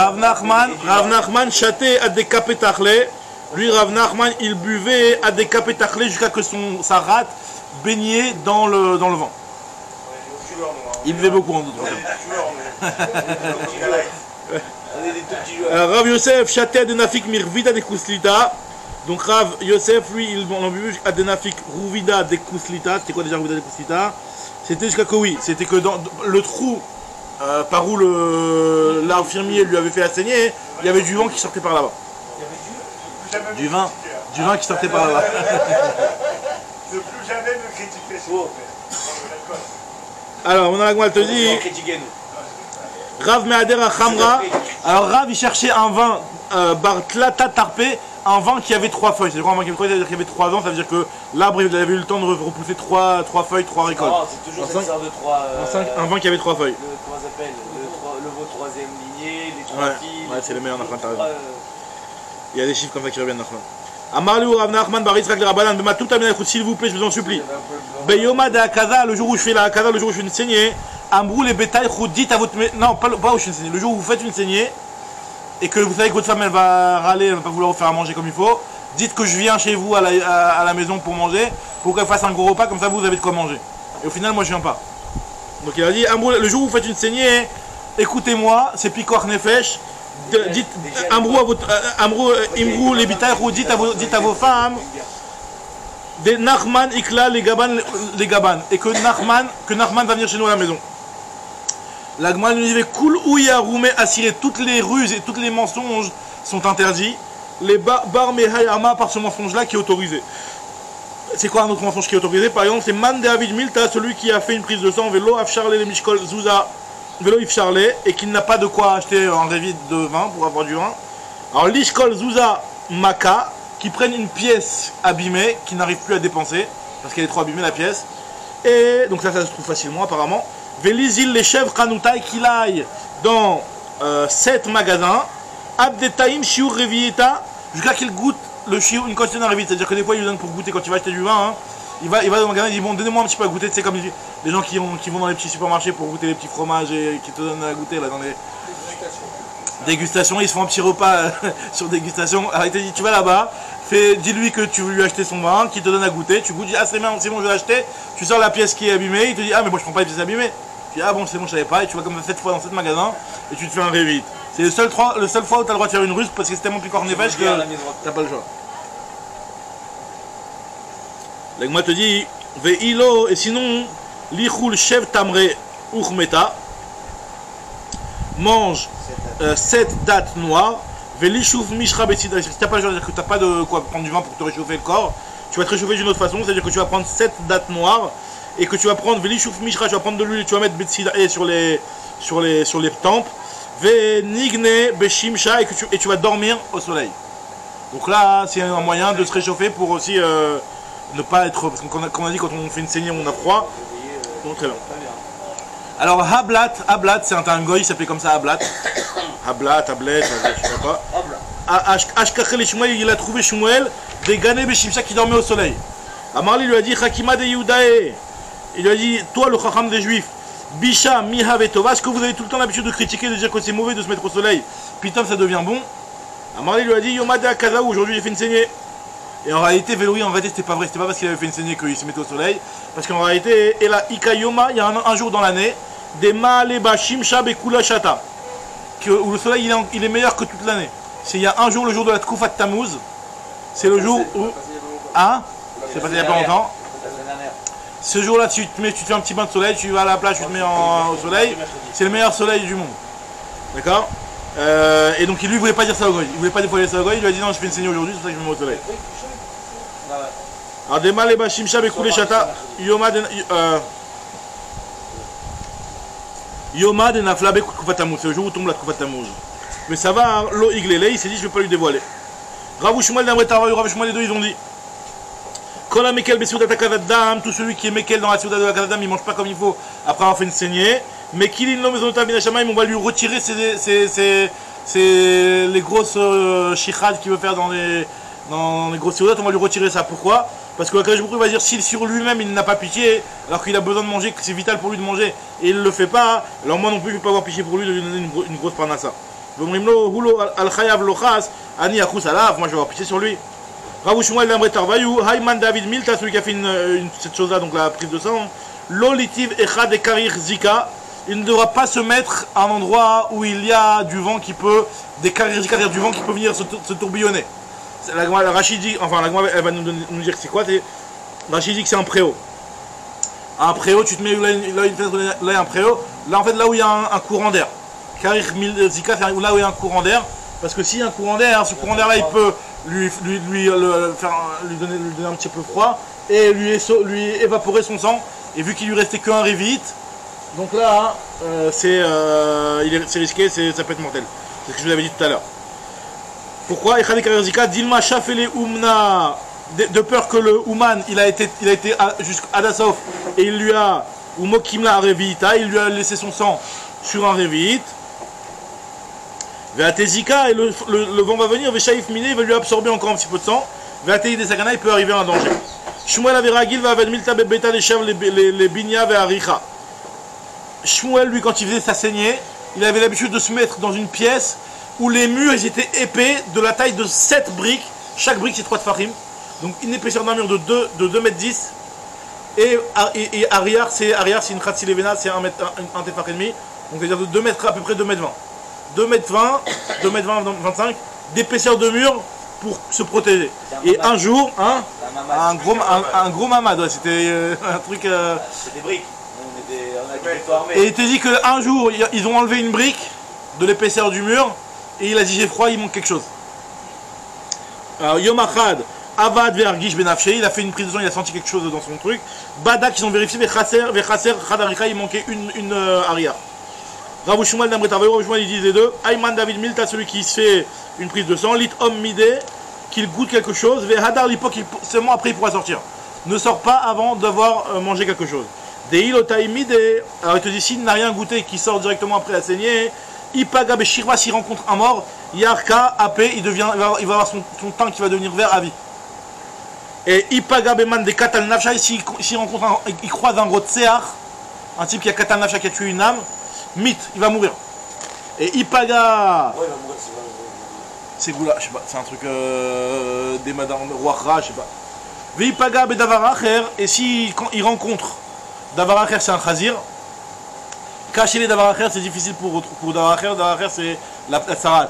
Rav Nachman, Chaté, Adekapé Tachlé, lui, Rav Nachman, il buvait Adekapé Tachlé jusqu'à ce que sa rate baignait dans le vent. Il buvait beaucoup en doute. Rav Yosef, Chaté Adenafik Mirvida de Kouslita. Donc Rav Yosef, lui, il en buvait Adenafik Rouvida de Kouslita. C'était quoi déjà Rouvida de Kouslita? C'était jusqu'à que oui, c'était que dans le trou par où l'infirmier lui avait fait la saignée, il y avait du vent qui sortait par là-bas. Du vin qui sortait par là-bas. Ne plus jamais me critiquer, s'il vous plaît. Alors, on a la Goual te dit, Rav Meader Khamra. Alors, Rav, il cherchait un vin, Bartlata Tarpé, un vin qui avait 3 feuilles. C'est-à-dire un vin qui avait 3 feuilles, c'est-à-dire qu'il y avait 3 ans, ça veut dire que l'arbre, il avait eu le temps de repousser 3 feuilles, 3 récoltes. Oh, c'est toujours cette sorte de 3... un vin qui avait 3 feuilles. Comment ça s'appelle? Le veau 3e lignée, les 3 filles... Ouais, c'est les meilleurs, Nachman, t'as raison. Il y a des chiffres comme ça qui reviennent, Nachman. Amarli ou Rav Nachman, Baris Rak Rabanan, Bematout Amenakout, s'il vous plaît, je vous en supplie. Beyoma de Akaza, le jour où je fais la Akaza, le jour où je fais une saignée, Ambrou les bétails, dites à votre... Non, pas où je fais une saignée, le jour où vous faites une saignée, et que vous savez que votre femme, elle va râler, elle va pas vouloir vous faire à manger comme il faut, dites que je viens chez vous à la maison pour manger, pour qu'elle fasse un gros repas, comme ça vous avez de quoi manger. Et au final, moi je viens pas. Donc il a dit, Ambrou, le jour où vous faites une saignée, écoutez-moi, c'est Pikor Nefesh, dites Imrou les bitaï, dites à vos femmes des Nachman Ikla les Gaban, et que Nachman va venir chez nous à la maison. L'Agman nous dit Koul Ouya Roumé Assiré, toutes les ruses et tous les mensonges sont interdits. Les Bar Mehayama par ce mensonge là qui est autorisé. C'est quoi un autre mensonge qui est autorisé? Par exemple, c'est Man David Milta, celui qui a fait une prise de sang, Vélo Afcharlé les Mishkol Zouza. Vélo Yves Charlet et qu'il n'a pas de quoi acheter un révide de vin pour avoir du vin. Alors l'Ishkol Zouza Maka qui prennent une pièce abîmée qui n'arrive plus à dépenser parce qu'elle est trop abîmée la pièce. Et donc ça se trouve facilement apparemment. Velizil les chèvres Kanoutai qu'il aille dans 7 magasins. Abdetaim Shiur Revieta jusqu'à qu'il goûte le Shiur une quantité d'un révide. C'est-à-dire que des fois il lui donne pour goûter quand il va acheter du vin. Hein. Il va dans le magasin, il dit bon donnez-moi un petit peu à goûter, c'est comme les gens qui vont dans les petits supermarchés pour goûter les petits fromages et qui te donnent à goûter là dans les dégustations, ils se font un petit repas sur dégustation. Alors il te dit tu vas là-bas, dis-lui que tu veux lui acheter son vin, qu'il te donne à goûter, tu goûtes, dis ah c'est bon je vais l'acheter, tu sors la pièce qui est abîmée, il te dit ah mais moi je prends pas les pièces abîmées. Tu dis ah bon c'est bon je savais pas, et tu vas comme ça 7 fois dans 7 magasins et tu te fais un révite. C'est le seul fois où tu as le droit de faire une ruse parce que c'est tellement Pikor Nefesh que t'as pas le choix. L'Agma te dit, Ve'ilo, et sinon, Lichul Shev Tamre Urmeta, mange 7 dattes noires, Ve'lishuv Mishra Betsida, si t'as pas le choix, c'est-à-dire que t'as pas de quoi prendre du vin pour te réchauffer le corps, tu vas te réchauffer d'une autre façon, c'est-à-dire que tu vas prendre 7 dattes noires et que tu vas prendre Velishouf Mishra, tu vas prendre de l'huile et tu vas mettre Betsida sur les tempes, Venigne Beshimcha et tu vas dormir au soleil. Donc là, c'est un moyen de se réchauffer pour aussi ne pas être. Parce qu'on a dit, quand on fait une saignée, on a froid. Donc très bien. Alors, Hablat, c'est un goy, il s'appelait comme ça, Hablat. Hablat, Hablet, je sais pas. Ashkachel et Shmuel, il a trouvé Shmuel des Gané Beshimcha qui dormaient au soleil. Amarli lui a dit Hakima de Yehudae. Il lui a dit, toi le Chacham des Juifs, Bisha, Miha Vetova, est-ce que vous avez tout le temps l'habitude de critiquer, de dire que c'est mauvais de se mettre au soleil, putain ça devient bon. Amarli lui a dit Yomade Akazaou, aujourd'hui j'ai fait une saignée. Et en réalité, Veloui, en réalité, c'était pas vrai, c'était pas parce qu'il avait fait une saignée qu'il se mettait au soleil. Parce qu'en réalité, et la Ika Yoma, il y a un jour dans l'année, des Maaleba Shimsha Bekula Shata, où le soleil il est meilleur que toute l'année. Il y a un jour, le jour de la Tkoufat Tammuz, c'est le jour où. Hein? C'est passé il y a pas longtemps. Ce jour-là, tu te fais un petit bain de soleil, tu vas à la plage, tu te mets au soleil. C'est le meilleur soleil du monde. D'accord? Et donc, lui, il voulait pas dire ça au goy. Il voulait pas dévoiler ça au goy. Il lui a dit non, je fais une saignée aujourd'hui, c'est pour ça que je me mets au soleil. Alors, des Maleba Shimsha Bekoulé Shata, Yoma de Nafla Bekoufa Tammuz. C'est le jour où tombe la Tkoufat Tammuz. Mais ça va, Lo Iglele, il s'est dit, je vais pas lui dévoiler. Rav Shmuel d'Amretara, Rav Shmuel, les deux, ils ont dit. Kola Mekel Besoudat Akadadam, tout celui qui est Mekel dans la Souda de Akadadam, il mange pas comme il faut après avoir fait une saignée. Mais Kilin no Mezonota Binashamaim, on va lui retirer les grosses shichad qu'il veut faire dans les grosses Soudat, on va lui retirer ça. Pourquoi? Parce que Akadosh Baruch Hu va dire, si sur lui-même il n'a pas pitié, alors qu'il a besoin de manger, que c'est vital pour lui de manger, et il ne le fait pas, alors moi non plus je ne vais pas avoir pitié pour lui de lui donner une grosse parnassa. Moi je vais avoir pitié sur lui. Rav Shmuel d'Amre Tarvayou, Hayman David Milta, celui qui a fait cette chose-là, donc la prise de sang. L'olitiv echad et karir zika, il ne devra pas se mettre à un endroit où il y a du vent qui peut, des karir zika, c'est-à-dire du vent qui peut venir se tourbillonner. La Rachid dit, enfin la elle va nous dire que c'est quoi, Rachid dit que c'est un préau. Un préau, tu te mets là il y a un préau, là en fait là où il y a un courant d'air. Karir zika, c'est là où il y a un courant d'air, parce que s'il y a un courant d'air, ce courant d'air là il peut lui donner un petit peu froid et lui évaporer son sang, et vu qu'il lui restait qu'un révite, donc là c'est risqué, ça peut être mortel, c'est ce que je vous avais dit tout à l'heure. Pourquoi? Dilma Shafele Umna, de peur que le Ouman il a été jusqu'à Dassauf et il lui a Umokimla Revita, il lui a laissé son sang sur un révite. Veatezika, et le vent va venir, Veshaif Miné, il va lui absorber encore un petit peu de sang. Veatei des Sakana, il peut arriver à un danger. Shmuel Averagil va Milta Bebeta les Chav, les Binya Vearicha. Shmuel, lui, quand il faisait sa saignée, il avait l'habitude de se mettre dans une pièce où les murs ils étaient épais, de la taille de 7 briques. Chaque brique c'est 3 tfarim. Donc une épaisseur d'un mur de 2 mètres 10. Et arrière c'est une khatsi levena, c'est un tefach et demi. Donc c'est-à-dire de 2 mètres, à peu près 2 mètres 20. 2 mètres 20, 2 mètres 20, 25 d'épaisseur de mur pour se protéger. Et un jour, un gros mamad, ouais, c'était un truc. C'est des briques. On a plutôt armé. Et il te dit qu'un jour, ils ont enlevé une brique de l'épaisseur du mur et il a dit j'ai froid, il manque quelque chose. Alors Yom Achad, Avad Vergish Benafshe, il a fait une prise de sang, il a senti quelque chose dans son truc. Badak, ils ont vérifié, Vechasser, Chadarika, il manquait une arrière. Rav Shmuel d'Amretavayo, Rav Shmuel il disait deux. Ayman David Milta, celui qui se fait une prise de sang. Lit Om Midé, qu'il goûte quelque chose. Vehadar Lipok, seulement après il pourra sortir. Ne sort pas avant d'avoir mangé quelque chose. Deil Otaï Midé, alors il te dit s'il n'a rien goûté et qu'il sort directement après la saignée. Ipaga Beshirva, s'il rencontre un mort. Yarka, AP, il va avoir son teint qui va devenir vert à vie. Et Ipaga Beman de Katal Nafsha, s'il rencontre il croise un gros tsear, un type qui a Katal Nafsha qui a tué une âme. Mythe, il va mourir. Et Ipaga. Ouais, il va mourir, c'est Goula, je sais pas, c'est un truc des madame Roara, je sais pas. Veipaga Bedavaracher, et si quand il rencontre Davaracher, c'est un Khazir. Cacher les Davaracher, c'est difficile pour Davaracher. Davaracher, c'est la Tsarat.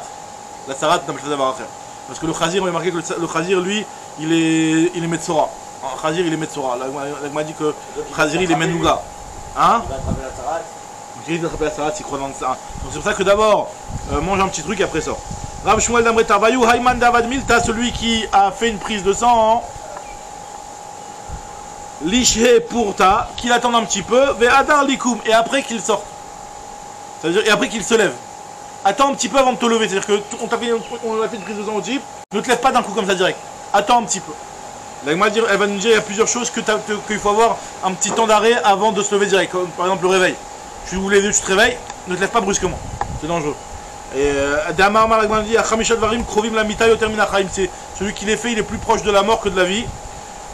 La Tsarat, on appelle ça Davaracher. Parce que le Khazir, on a marqué que le Khazir, lui, il est Metsora. Un Khazir, il est Metsora. Là, il m'a dit que Khazir, il est Menouga. Hein? Il va attraper la Tsarat. Donc il risque d'attraper la salade s'il croit dans le sang. Donc c'est pour ça que d'abord, mange un petit truc et après ça. Rav Shmuel d'Amre Tarvayou, Hayman Davad Milta, celui qui a fait une prise de sang. Lishhe Purta, qu'il attende un petit peu, Ve'adar Likum, et après qu'il sorte. Ça veut dire, et après qu'il se lève. Attends un petit peu avant de te lever, c'est-à-dire qu'on t'a fait une prise de sang au type, ne te lève pas d'un coup comme ça direct. Attends un petit peu. La Gemara, elle va nous dire, il y a plusieurs choses qu'il faut avoir un petit temps d'arrêt avant de se lever direct, comme par exemple le réveil. Tu ouvres les yeux, tu te réveilles, ne te lève pas brusquement, c'est dangereux. Et Damar la Gemara dit, Achamishat Varim Krovim la Mitayo Termina Chaim, c'est celui qui les fait, il est plus proche de la mort que de la vie.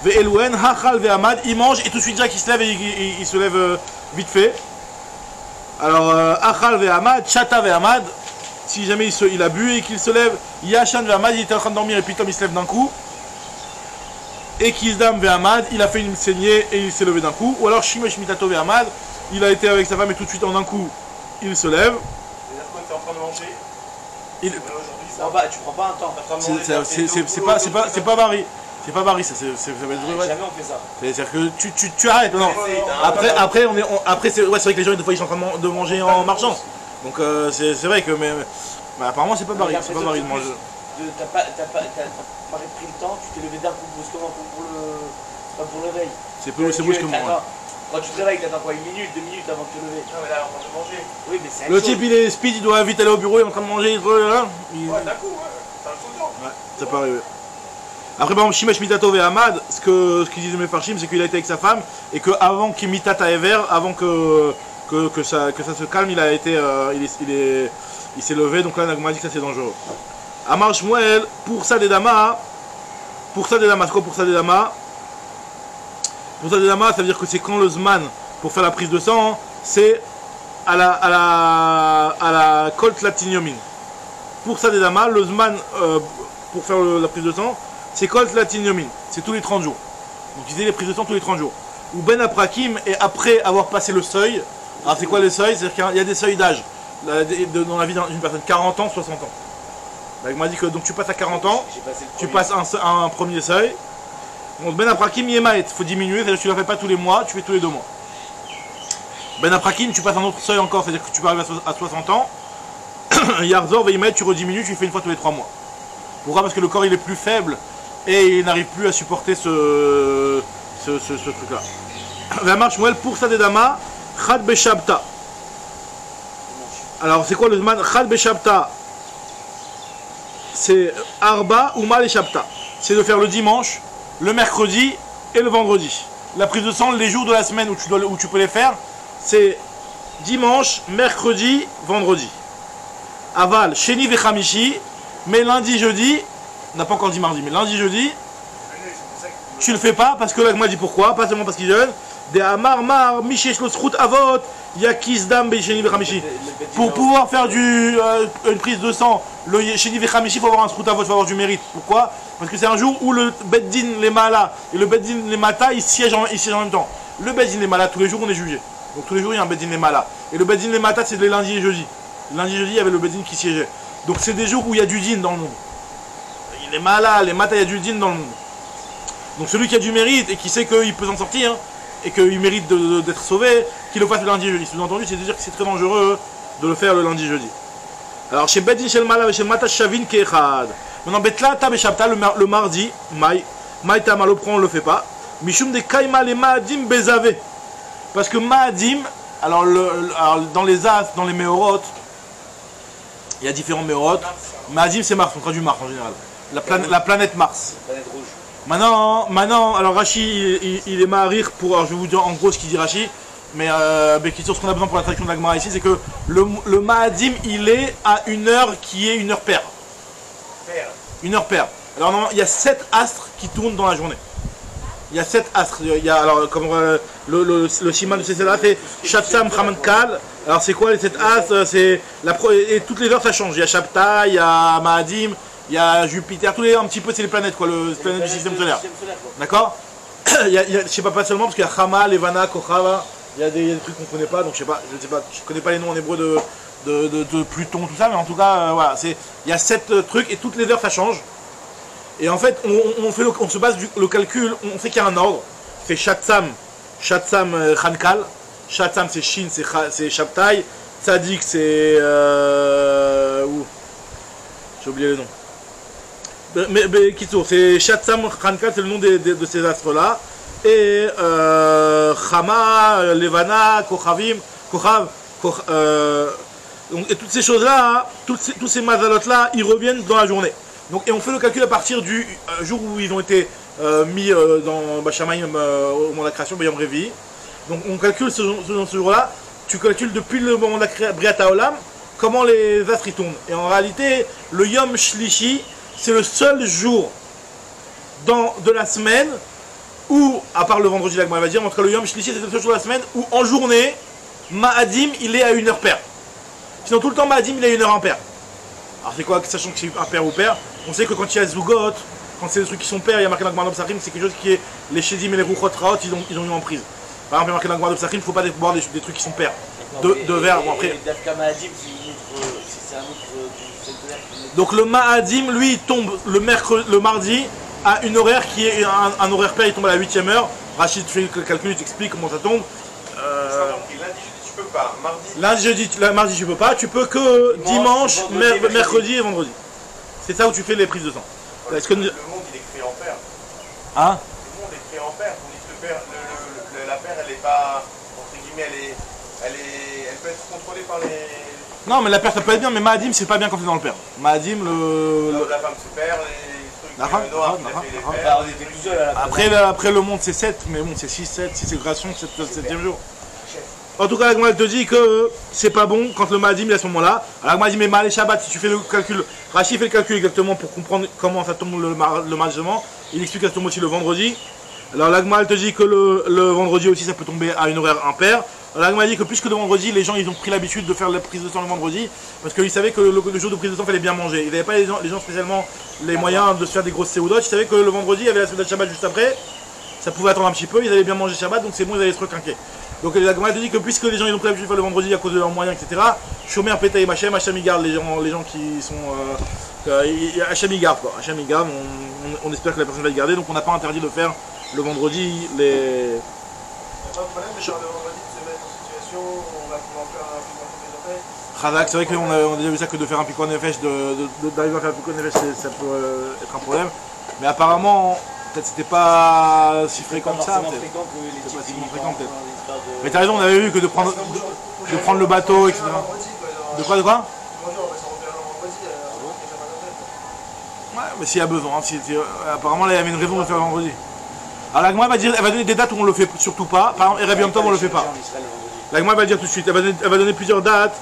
Ve'elwen, Hachal Ve'amad, il mange et tout de suite direct il se lève et il se lève vite fait. Alors, Achal Ve'amad, Chata Ve'amad, si jamais il a bu et qu'il se lève, Yashan Ve'amad, il était en train de dormir et puis comme il se lève d'un coup. Et Kizdam Ve'amad, il a fait une saignée et il s'est levé d'un coup. Ou alors Shimesh Mitato Ve'amad, il a été avec sa femme et tout de suite en un coup, il se lève. Et là, quand tu es en train de manger, aujourd'hui, Non, bah, tu prends pas un temps. C'est pas Barry. C'est pas Barry, ça va être vrai. Jamais on fait ça. C'est-à-dire que tu arrêtes. Non. Après c'est vrai que les gens des fois ils sont en train de manger en marchant. Donc c'est vrai que mais apparemment c'est pas Barry, de manger. T'as pas pris le temps, tu t'es levé d'un coup brusquement pour le réveil. C'est brusquement. Quand tu te réveilles, t'attends quoi, 1 minute, 2 minutes avant de te lever. non mais là, on va manger. Oui, mais c'est Le type il est speed, il doit vite aller au bureau, il est en train de manger, Ouais, d'un coup, ouais. C'est un tout le temps. Ouais, ça peut arriver. Après par exemple Shimesh Mitato Ve'amad, ce qu'ils disent mes farshim, c'est qu'il a été avec sa femme et que avant qu'il mitata ever, avant que ça se calme, il a été il s'est levé, donc là Nagma dit que ça c'est dangereux. Amar Shmuel, pour ça des damas, c'est quoi pour ça des damas? Pour ça des damas, ça veut dire que c'est quand le zman pour faire la prise de sang, c'est à la colt latiniomin. Pour ça des damas, le zman pour faire la prise de sang, c'est colt latiniomin, c'est tous les 30 jours. Donc ils faisaient les prises de sang tous les 30 jours. Ou ben aprakim, et après avoir passé le seuil, alors c'est quoi les seuils? C'est-à-dire qu'il y a des seuils d'âge dans la vie d'une personne, 40 ans, 60 ans. Donc, il m'a dit que donc tu passes à 40 ans, tu passes un premier seuil. Donc ben aprakim yemaet, il faut diminuer, c'est-à-dire que tu ne la fais pas tous les mois, tu fais tous les 2 mois. Ben aprakim, tu passes un autre seuil encore, c'est-à-dire que tu peux arriver à 60 ans. Yarzor veimet, tu rediminues, tu fais une fois tous les 3 mois. Pourquoi? Parce que le corps il est plus faible et il n'arrive plus à supporter ce truc-là. La marche Moël pour ça des damas, Chad Beshabta. Alors c'est quoi le zman? Chad Beshabta, c'est Arba ou Mal et Shabta. C'est de faire le dimanche, le mercredi et le vendredi. La prise de sang, les jours de la semaine où tu peux les faire, c'est dimanche, mercredi, vendredi. Aval, Sheni Vechamishi, mais lundi, jeudi, on n'a pas encore dit mardi, mais lundi, jeudi, tu le fais pas parce que l'Agma dit pourquoi, pas seulement parce qu'il jeûne. Des Amar Mar, Mishesh Losrut Avot, Yakisdam Sheni Vechamishi. Pour pouvoir faire une prise de sang, le Sheni Vechamishi, il faut avoir un Srut Avot, il faut avoir du mérite. Pourquoi? Parce que c'est un jour où le Beddin les Mala et le Beddin les Mata ils siègent en même temps. Le Beddin les Mala, tous les jours on est jugé. Donc tous les jours il y a un Beddin les Mala. Et le Beddin les Mata c'est les lundis et jeudis. Lundi et jeudi il y avait le Beddin qui siégeait. Donc c'est des jours où il y a du din dans le monde. Les Mala, les Mata, il y a du din dans le monde. Donc celui qui a du mérite et qui sait qu'il peut s'en sortir, et qu'il mérite d'être sauvé, qu'il le fasse le lundi et jeudi. Sous-entendu, c'est de dire que c'est très dangereux de le faire le lundi et jeudi. Alors chez Beddin, chez le Mala, chez Mata Shavin Kechad. Maintenant, Betla, Tab et Shabta, le mardi, Maï Tamalo prend, on ne le fait pas. Mishum de Kaima les Maadim Bezave. Parce que Maadim, alors dans les As, dans les Meorot, il y a différents Meorot. Maadim c'est Mars, on traduit Mars en général. La planète Mars. La planète rouge. Maintenant, alors Rashi, il est Maharir pour, alors je vais vous dire en gros ce qu'il dit Rashi, mais ce qu'on a besoin pour la traduction de l'Agmara ici, c'est que le Maadim, il est à une heure qui est une heure paire. Une heure paire. Alors normalement, il y a 7 astres qui tournent dans la journée. Il y a 7 astres. Il y a, alors, comme le siman de ces 7 astres, c'est Shatsam Khamankal. Alors c'est quoi les 7 astres? Et toutes les heures ça change. Il y a Shabta, il y a Maadim, il y a Jupiter, un petit peu c'est les planètes, quoi, les planètes du système solaire. D'accord? Je sais pas seulement parce qu'il y a Chama, Levana, Kochava, il y a des trucs qu'on ne connaît pas, donc je sais pas, je connais pas les noms en hébreu de Pluton, tout ça, mais en tout cas, voilà, il y a 7 trucs et toutes les heures ça change. Et en fait, on se base le calcul, on sait qu'il y a un ordre. C'est Shatsam Khankal, Shatsam c'est Shin, c'est Shabtai, Tzadik c'est... j'ai oublié le nom. Mais Kitso, c'est Shatsam Khankal, c'est le nom de ces astres-là. et Chama, Levana, Kochavim, Kochav, donc, et toutes ces choses-là, tous ces mazalot-là, ils reviennent dans la journée. Donc, et on fait le calcul à partir du jour où ils ont été mis dans Bachamaïm au moment de la création, Bayam Revi. Donc on calcule ce jour-là, tu calcules depuis le moment de la Briat Haolam, comment les astres y tombent. Et en réalité, le Yom Shlishi, c'est le seul jour de la semaine où, à part le vendredi, l'Agma va dire, en tout cas le Yom Shlishi, c'est le seul jour de la semaine où en journée, Ma'adim, il est à 1 heure paire. Sinon tout le temps, Ma'adim, il est à 1 heure impair. Alors c'est quoi, sachant que c'est impair ou pair, on sait que quand il y a Zugot, quand c'est des trucs qui sont pairs, il y a marqué dans l'Agma d'Obsachim, c'est quelque chose qui est, les Shedim et les Ruchot Raot, ils ont eu en prise. Par exemple, il y a marqué dans l'Agma d'Obsachim, il ne faut pas boire des trucs qui sont pairs. De verre, bon après. Donc le Ma'adim, lui, il tombe le mardi à une horaire qui est un horaire pair, il tombe à la 8e heure. Rachid fait le calcul, il t'explique comment ça tombe. Tu peux pas. Mardi, tu peux pas. Tu peux que dimanche, mercredi et vendredi. C'est ça où tu fais les prises de sang. Le monde, il est créé en paire. Hein? Le monde est créé en paire. Tandis que la paire, elle est pas, entre guillemets, elle peut être contrôlée par les... Non, mais la paire, ça peut être bien, mais Ma'adim, c'est pas bien quand c'est dans le paire. Ma'adim, La femme se perd, les trucs noirs, on était tout seul à la après, le monde, c'est 7, mais bon, c'est 6, 7, si c'est création, c'est le 7e jour. En tout cas, l'Agma te dit que c'est pas bon quand le Ma'adim est à ce moment-là. Alors l'Agma dit, mais Ma'alé Shabbat, si tu fais le calcul, Rachid fait le calcul exactement pour comprendre comment ça tombe le margement. Il explique à ce moment aussi le vendredi. Alors l'Agma te dit que le vendredi aussi, ça peut tomber à une horaire impair. L'Agma dit que puisque le vendredi, les gens ils ont pris l'habitude de faire la prise de sang le vendredi, parce qu'ils savaient que le jour de prise de sang, il fallait bien manger. Ils n'avaient pas les gens spécialement les moyens de se faire des grosses séoudotes. Ils savaient que le vendredi, il y avait la Seudat Shabbat juste après. Ça pouvait attendre un petit peu, ils allaient bien manger Shabbat, donc c'est bon, ils allaient se requinquer. Donc l'Agma te dit que puisque les gens ils ont pris l'habitude de faire le vendredi à cause de leurs moyens, etc. Shomer, Pétaï, Hachem, Hachem il garde les gens qui sont... Hachem il garde quoi. Hachem il garde, on espère que la personne va le garder, donc on n'a pas interdit de faire le vendredi les... Il n'y a pas de problème de faire le vendredi, de se mettre en situation où on va pouvoir faire un piquant de nefesh. Khadak, c'est vrai qu'on a déjà vu ça que de faire un piquant de nefesh, d'arriver à faire un piquant de nefesh, ça peut être un problème. Mais apparemment, peut-être c'était pas si fréquent que ça. C'était pas si fréquent peut-être. Mais t'as raison, on avait vu que de prendre le bateau, etc. De quoi? Ouais, mais s'il y a besoin, apparemment là il y avait une raison de faire le vendredi. Alors l'Agma elle va donner des dates où on le fait surtout pas. Par exemple, Erev Yom Tov on le fait pas. L'Agma va dire tout de suite, elle va donner plusieurs dates.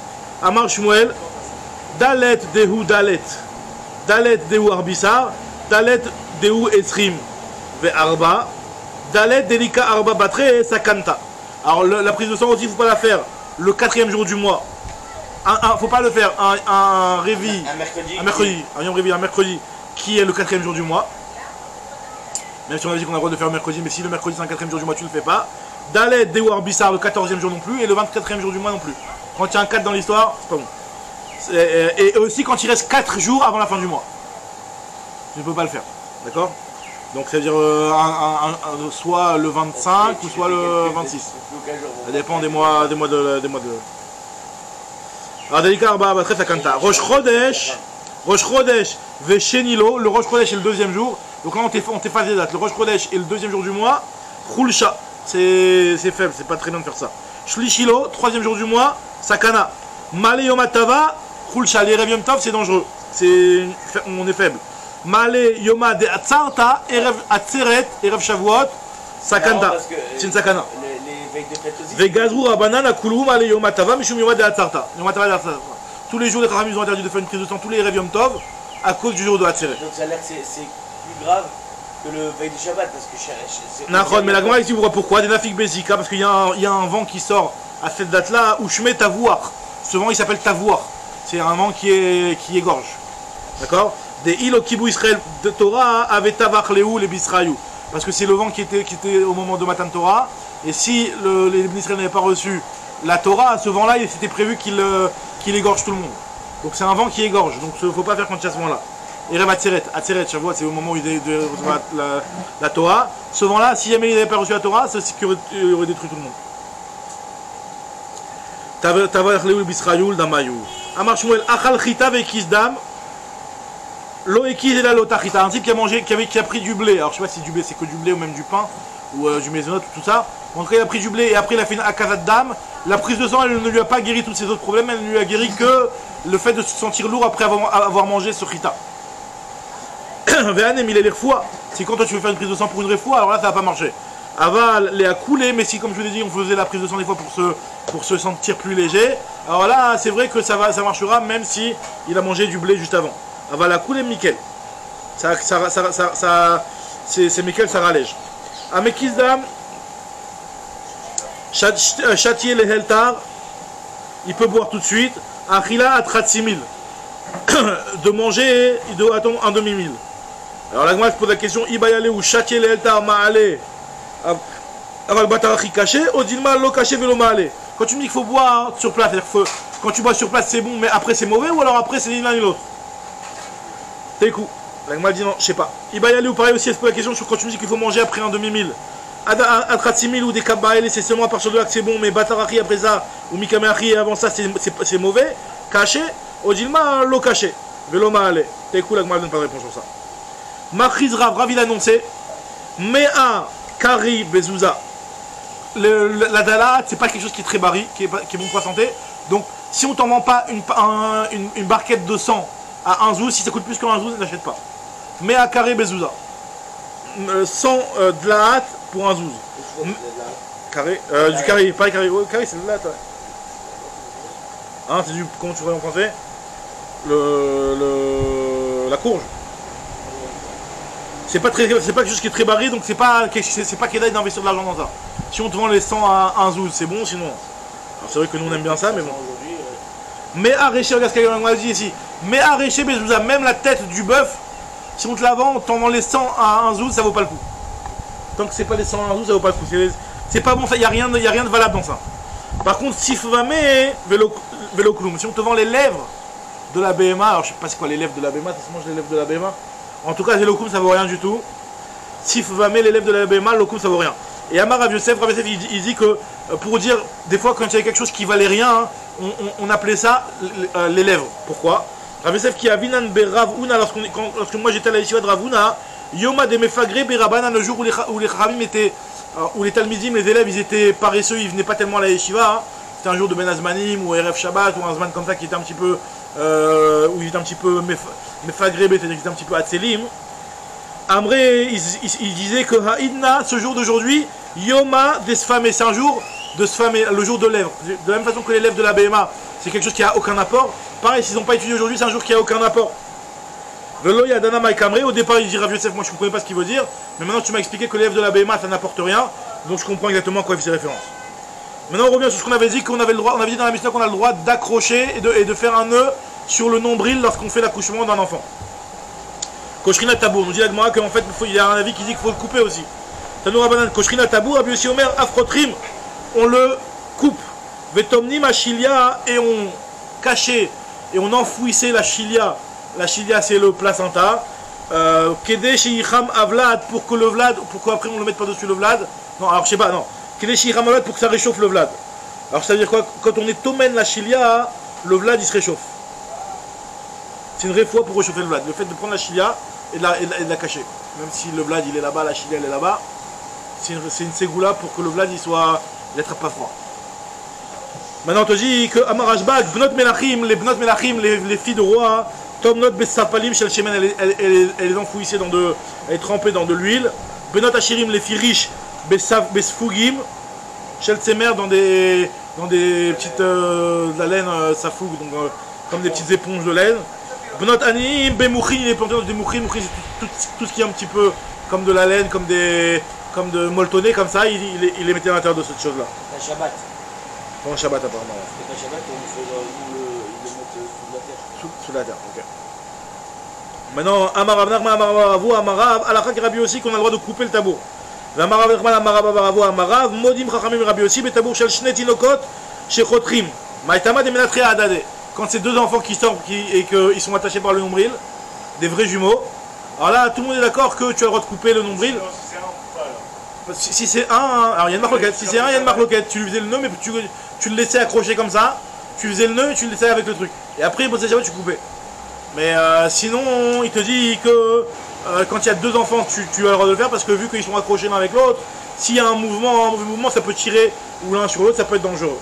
Amar Shmuel, Dalet Dehu Dalet, Dalet Dehu Arbissar, Dalet Dehu Esrim Ve Arba, Dalet Delika Arba Batre Sakanta. Alors la prise de sang aussi, il ne faut pas la faire le 4e jour du mois. Faut pas le faire un réveil, un mercredi qui est le 4e jour du mois. Même si on a dit qu'on a le droit de faire le mercredi, mais si le mercredi c'est un 4e jour du mois, tu ne le fais pas. Dalet Dewar Bissar le 14e jour non plus, et le 24e jour du mois non plus. Quand il y a un 4 dans l'histoire, c'est pas bon. Et aussi quand il reste 4 jours avant la fin du mois. Tu ne peux pas le faire. D'accord? Donc ça veut dire soit le 25 ou soit le 26. Ça dépend des mois de... Alors Delika Arba Batre Sakanta. Rosh Chodesh Veshenilo, le Rosh Chodesh est le 2e jour. Donc là on t'efface les dates. Le Rosh Chodesh est le 2e jour du mois. Khulsha, c'est faible, c'est pas très bien de faire ça. Shlishilo, 3e jour du mois. Sakana. Male Yomatava, Khulsha. Les Erev Yom Tov c'est dangereux. On est faible. Male Yoma de Atzarta, Erev Atzeret, Erev Shavuot, Sakanta. C'est une Sakana. Vegazrou Rabanan Akulu Male Yomatava, Mishum Yoma de Atzarta. Tous les jours les Khamis ont interdit de faire une prise de sang, tous les Erev Yom Tov, à cause du jour de Atzeret. Donc ça a l'air que c'est plus grave que le veille du Shabbat, parce que c'est... Nachon, mais la Gemara ici, pourquoi? Des Nafik Bezika, parce qu'il y a un vent qui sort à cette date-là, où je mets Tavouar. Ce vent il s'appelle Tavouar. C'est un vent qui égorge. D'accord? Des îles au Kibou Israël de Torah avec Tavach Léou les Bisraïou. Parce que c'est le vent qui était au moment de Matan Torah. Et si les Israël n'avaient pas reçu la Torah, ce vent-là, il s'était prévu qu'il égorge tout le monde. Donc c'est un vent qui égorge. Donc il ne faut pas faire quand il y a ce vent-là. Et Rêve Atzeret, Shavuot, c'est au moment où il devait recevoir la Torah. Ce vent-là, si jamais il n'avait pas reçu la Torah, c'est ce qui aurait détruit tout le monde. Tavach Léou les Bisraïou, Damayou. Amar Shmuel, Achal Chita Vekizdam. L'eau équise et la lotachita, un type qui a pris du blé. Alors je sais pas si du blé c'est que du blé ou même du pain. ou du maisonnot, tout ça. En tout cas, il a pris du blé et après il a fait une akazat d'âme. La prise de sang, elle ne lui a pas guéri tous ses autres problèmes, elle ne lui a guéri que le fait de se sentir lourd après avoir mangé ce chita. Véanem, il est les fois. Si quand toi tu veux faire une prise de sang pour une fois, alors là ça va pas marcher. Aval les a coulé, mais si comme je vous l'ai dit, on faisait la prise de sang des fois pour se sentir plus léger, alors là c'est vrai que ça marchera même si il a mangé du blé juste avant. Aval a coulé Mikel. C'est Mikel, ça rallège. Amekizdam, châtier les heltar, il peut boire tout de suite. Achila atratsimil, de manger, il doit attendre un demi-mille. Alors la Gemara se pose la question, Ibayale ou châtier les heltar ma'ale. Aval batarachi caché, odilma lo caché velo ma'ale. Quand tu me dis qu'il faut boire sur place, c'est-à-dire que quand tu bois sur place c'est bon, mais après c'est mauvais, ou alors après c'est ni l'un ni l'autre. T'es coup. La Gemara dit non, je sais pas. Ibayale ou pareil aussi, elle se pose la question sur quand tu me dis qu'il faut manger après un demi-mille. Atratsimil ou des kabbaélés, c'est seulement à partir de là que c'est bon, mais batarachi après ça, ou mikameachi avant ça, c'est mauvais. Caché, odilma lo caché. Velo ma'ale. T'es coup, la Gemara ne donne pas de réponse sur ça. Machiz Rav, il a annoncé, Mea Kari Bezouza. La dalat, c'est pas quelque chose qui est très barri, qui est bon pour la santé. Donc, si on t'en vend pas une barquette de sang à 1 zouz, si ça coûte plus qu'un zouz, n'achète pas. Mea Kari Bezouza. 100 de la hâte pour un zouz. Carré, du carré, pas carré. Ouais, carré, c'est de la hâte. Ouais. Hein, c'est du. Comment tu pourrais en français? La courge. C'est pas quelque chose qui est très barré, donc c'est pas qu'elle d'investir de l'argent dans ça. Si on te vend les 100 à 1 zouz, c'est bon, sinon. Alors c'est vrai que nous on aime bien ça, mais bon. Mais arraché, regarde ce qu'on a dit ici. Mais arraché, Bezouza, même la tête du bœuf, si on te la vend, on t'en vend les 100 à 1 zouz, ça vaut pas le coup. Tant que c'est pas les 100 à 1 zouz, ça vaut pas le coup. C'est pas bon, il n'y a rien de valable dans ça. Par contre, si vélo cloum, si on te vend les lèvres de la BMA, alors je sais pas c'est quoi les lèvres de la BMA, ça se mange les lèvres de la BMA. En tout cas, vélo cloum, ça vaut rien du tout. Si Fvamé, les lèvres de la BMA, le cloum, ça vaut rien. Et Amar Rav Yosef, il dit que pour dire, des fois, quand il y avait quelque chose qui valait rien, hein, on appelait ça les lèvres. Pourquoi? Rav Yosef qui a Vinan Beravuna, lorsque moi j'étais à la yeshiva de Ravuna, Yoma de Mefagre Berabana, le jour où les Chachamim étaient, où les Talmidim, les élèves, ils étaient paresseux, ils venaient pas tellement à la yeshiva. Hein. C'était un jour de Ben Azmanim ou Erev Shabbat ou un Zman comme ça qui était un petit peu, où il était un petit peu Mefagre, c'est-à-dire qu'il était un petit peu Atzelim. Amré, il disait que Haïdna, ce jour d'aujourd'hui, Yoma Desfamé, c'est un jour de Sfamé, le jour de lèvres. De la même façon que les lèvres de la BMA, c'est quelque chose qui n'a aucun apport. Pareil, s'ils n'ont pas étudié aujourd'hui, c'est un jour qui n'a aucun apport. Velo Yadana Maïkamré, au départ il dit Rav Yosef, moi je ne comprenais pas ce qu'il veut dire, mais maintenant tu m'as expliqué que les lèvres de la BMA ça n'apporte rien, donc je comprends exactement à quoi il fait référence. Maintenant on revient sur ce qu'on avait dit, qu'on avait le droit, on avait dit dans la Mishnah qu'on a le droit d'accrocher et de faire un nœud sur le nombril lorsqu'on fait l'accouchement d'un enfant. Koshrina Tabour, nous dit la Gemara qu'en fait il y a un avis qui dit qu'il faut le couper aussi. Tanoura Banan, Koshrina Tabour, Rabbi Yossi Omer, Afrotrim, on le coupe. Vetomnim Achilia, et on cachait, et on enfouissait la chilia. La chilia c'est le placenta. Kede Shicham Avlad, pour que le vlad, pourquoi après on le mette par-dessus le vlad? Non, alors je sais pas, non. Kede Shicham Avlad pour que ça réchauffe le vlad. Alors ça veut dire quoi? Quand on est tomen la chilia, le vlad il se réchauffe. C'est une vraie fois pour réchauffer le vlad. Le fait de prendre la chilia et de la cacher. Même si le vlad il est là-bas, la chilia elle est là-bas, c'est une ségoula pour que le vlad il n'attrape pas froid. Maintenant on te dit que Amarashbag, Bnot Melachim, les filles de roi, Tomnot Bessapalim, Shel Shemen, elle les enfouissait elle est trempée dans de l'huile. Benot Ashirim, les filles riches, Besfugim, Shel Tsemer, dans des petites de la laine, safoug, donc comme des petites éponges de laine. Benot Anim, Bemouchin, il est planté dans des mouchin, tout ce qui est un petit peu comme de la laine, comme de molletonné, comme ça, il les mettait à l'intérieur de cette chose-là. Un Shabbat. Pour un Shabbat apparemment. C'est pas Shabbat, ils le mettent sous la terre. Sous la terre, ok. Maintenant, Amarav Nachman, Amarav, Amarav, Alakha qui Rabbi aussi qu'on a le droit de couper le tabour. Amarav Nachman, Amarav, Amarav, Modim Chachamim Rabbi aussi, mais tabour shel shnet inokot, shechotrim. Maïtama de menatre adade. Quand c'est deux enfants qui sortent et qu'ils sont attachés par le nombril, des vrais jumeaux, alors là, tout le monde est d'accord que tu as le droit de couper le nombril. Si c'est un, alors il y a une marloquette. Si c'est un, il y a une marloquette. Tu lui faisais le nœud, mais tu le laissais accrocher comme ça. Tu faisais le nœud et tu le laissais avec le truc. Et après, tu coupais. Mais sinon, il te dit que quand il y a deux enfants, tu as le droit de le faire parce que vu qu'ils sont accrochés l'un avec l'autre, s'il y a un mauvais mouvement, ça peut tirer ou l'un sur l'autre, ça peut être dangereux.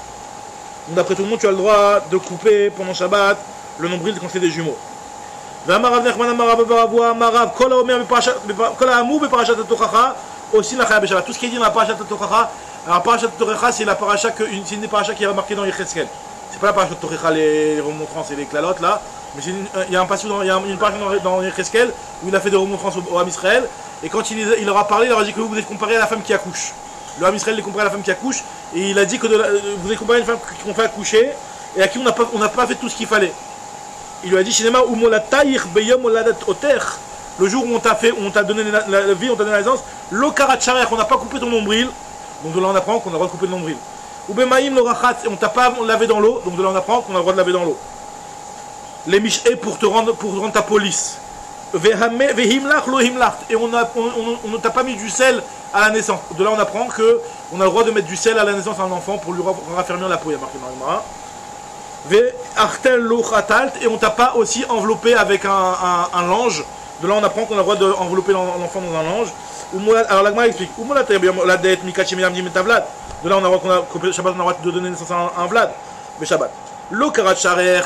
Donc d'après tout le monde, tu as le droit de couper pendant Shabbat le nombril quand c'est des jumeaux. Tout ce qui est dit dans la parashat Tochacha, alors parashat Tochacha, c'est la paracha c'est une des parachas qui est remarquée dans Yecheskel. C'est pas la parashat Tochacha, les remontrances et les clalotes là, mais il y a un passage il y a une paracha dans Yecheskel où il a fait des remontrances au Ham Israël, et quand il leur a parlé, il leur a dit que vous êtes comparé à la femme qui accouche. Le Ham Israël est comparé à la femme qui accouche, et il a dit que vous êtes comparé à une femme qu'on fait accoucher et à qui on n'a pas fait tout ce qu'il fallait. Il lui a dit le jour où on t'a donné la vie, on t'a donné la naissance, on n'a pas coupé ton nombril, donc de là on apprend qu'on a le droit de couper le nombril. Ou bemaïm le rachat, on t'a pas lavé dans l'eau, donc de là on apprend qu'on a le droit de laver dans l'eau. Les mishé pour rendre ta police. Vehimlach lo himlach, et on ne t'a pas mis du sel à la naissance. De là on apprend qu'on a le droit de mettre du sel à la naissance à un enfant pour lui raffermir la peau, il y a marqué dans l'Gemara. Et on t'a pas aussi enveloppé avec un lange. De là on apprend qu'on a le droit d'envelopper l'enfant dans un lange. Alors l'Agma explique. De là on a le droit Shabbat, on a le droit de donner naissance à un Vlad. Mais Shabbat. Lo karat sharer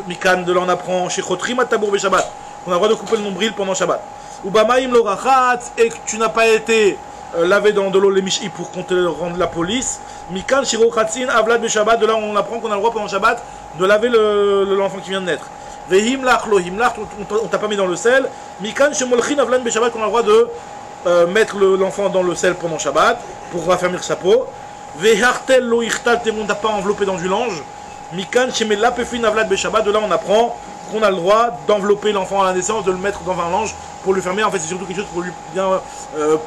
mikan, de là on apprend chez Chotrim atabour Shabbat qu'on a le droit de couper le nombril pendant Shabbat. Ou bamaim lo rachat, et que tu n'as pas été lavé dans de l'eau les mishi pour qu'on te rende la police. Mikan shiro khatzin avlad Shabbat, de là on apprend qu'on a le droit pendant Shabbat de laver l'enfant qui vient de naître. Vehimlach lo himlach, on t'a pas mis dans le sel. Mikan shemolchin avlan Shabbat, qu'on a le droit de mettre l'enfant dans le sel pendant Shabbat pour raffermir sa peau. Vehartel lo ichtal, on t'a pas enveloppé dans du linge. Mikan shemela pefin avlad Shabbat, de là on apprend qu'on a le droit d'envelopper l'enfant à la naissance, de le mettre dans un linge pour lui fermer. En fait, c'est surtout quelque chose pour lui bien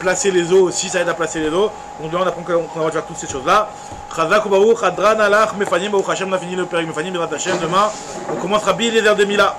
placer les os aussi, ça aide à placer les os. Donc là, on apprend qu'on a le droit de faire toutes ces choses-là. Chazak ou Baruch, Adran, Alach, Mefanim, Baruch Hashem, on a fini le Pérec Mefanim, Berat Hashem. Demain, on commence Rabbi Eliezer de Mila.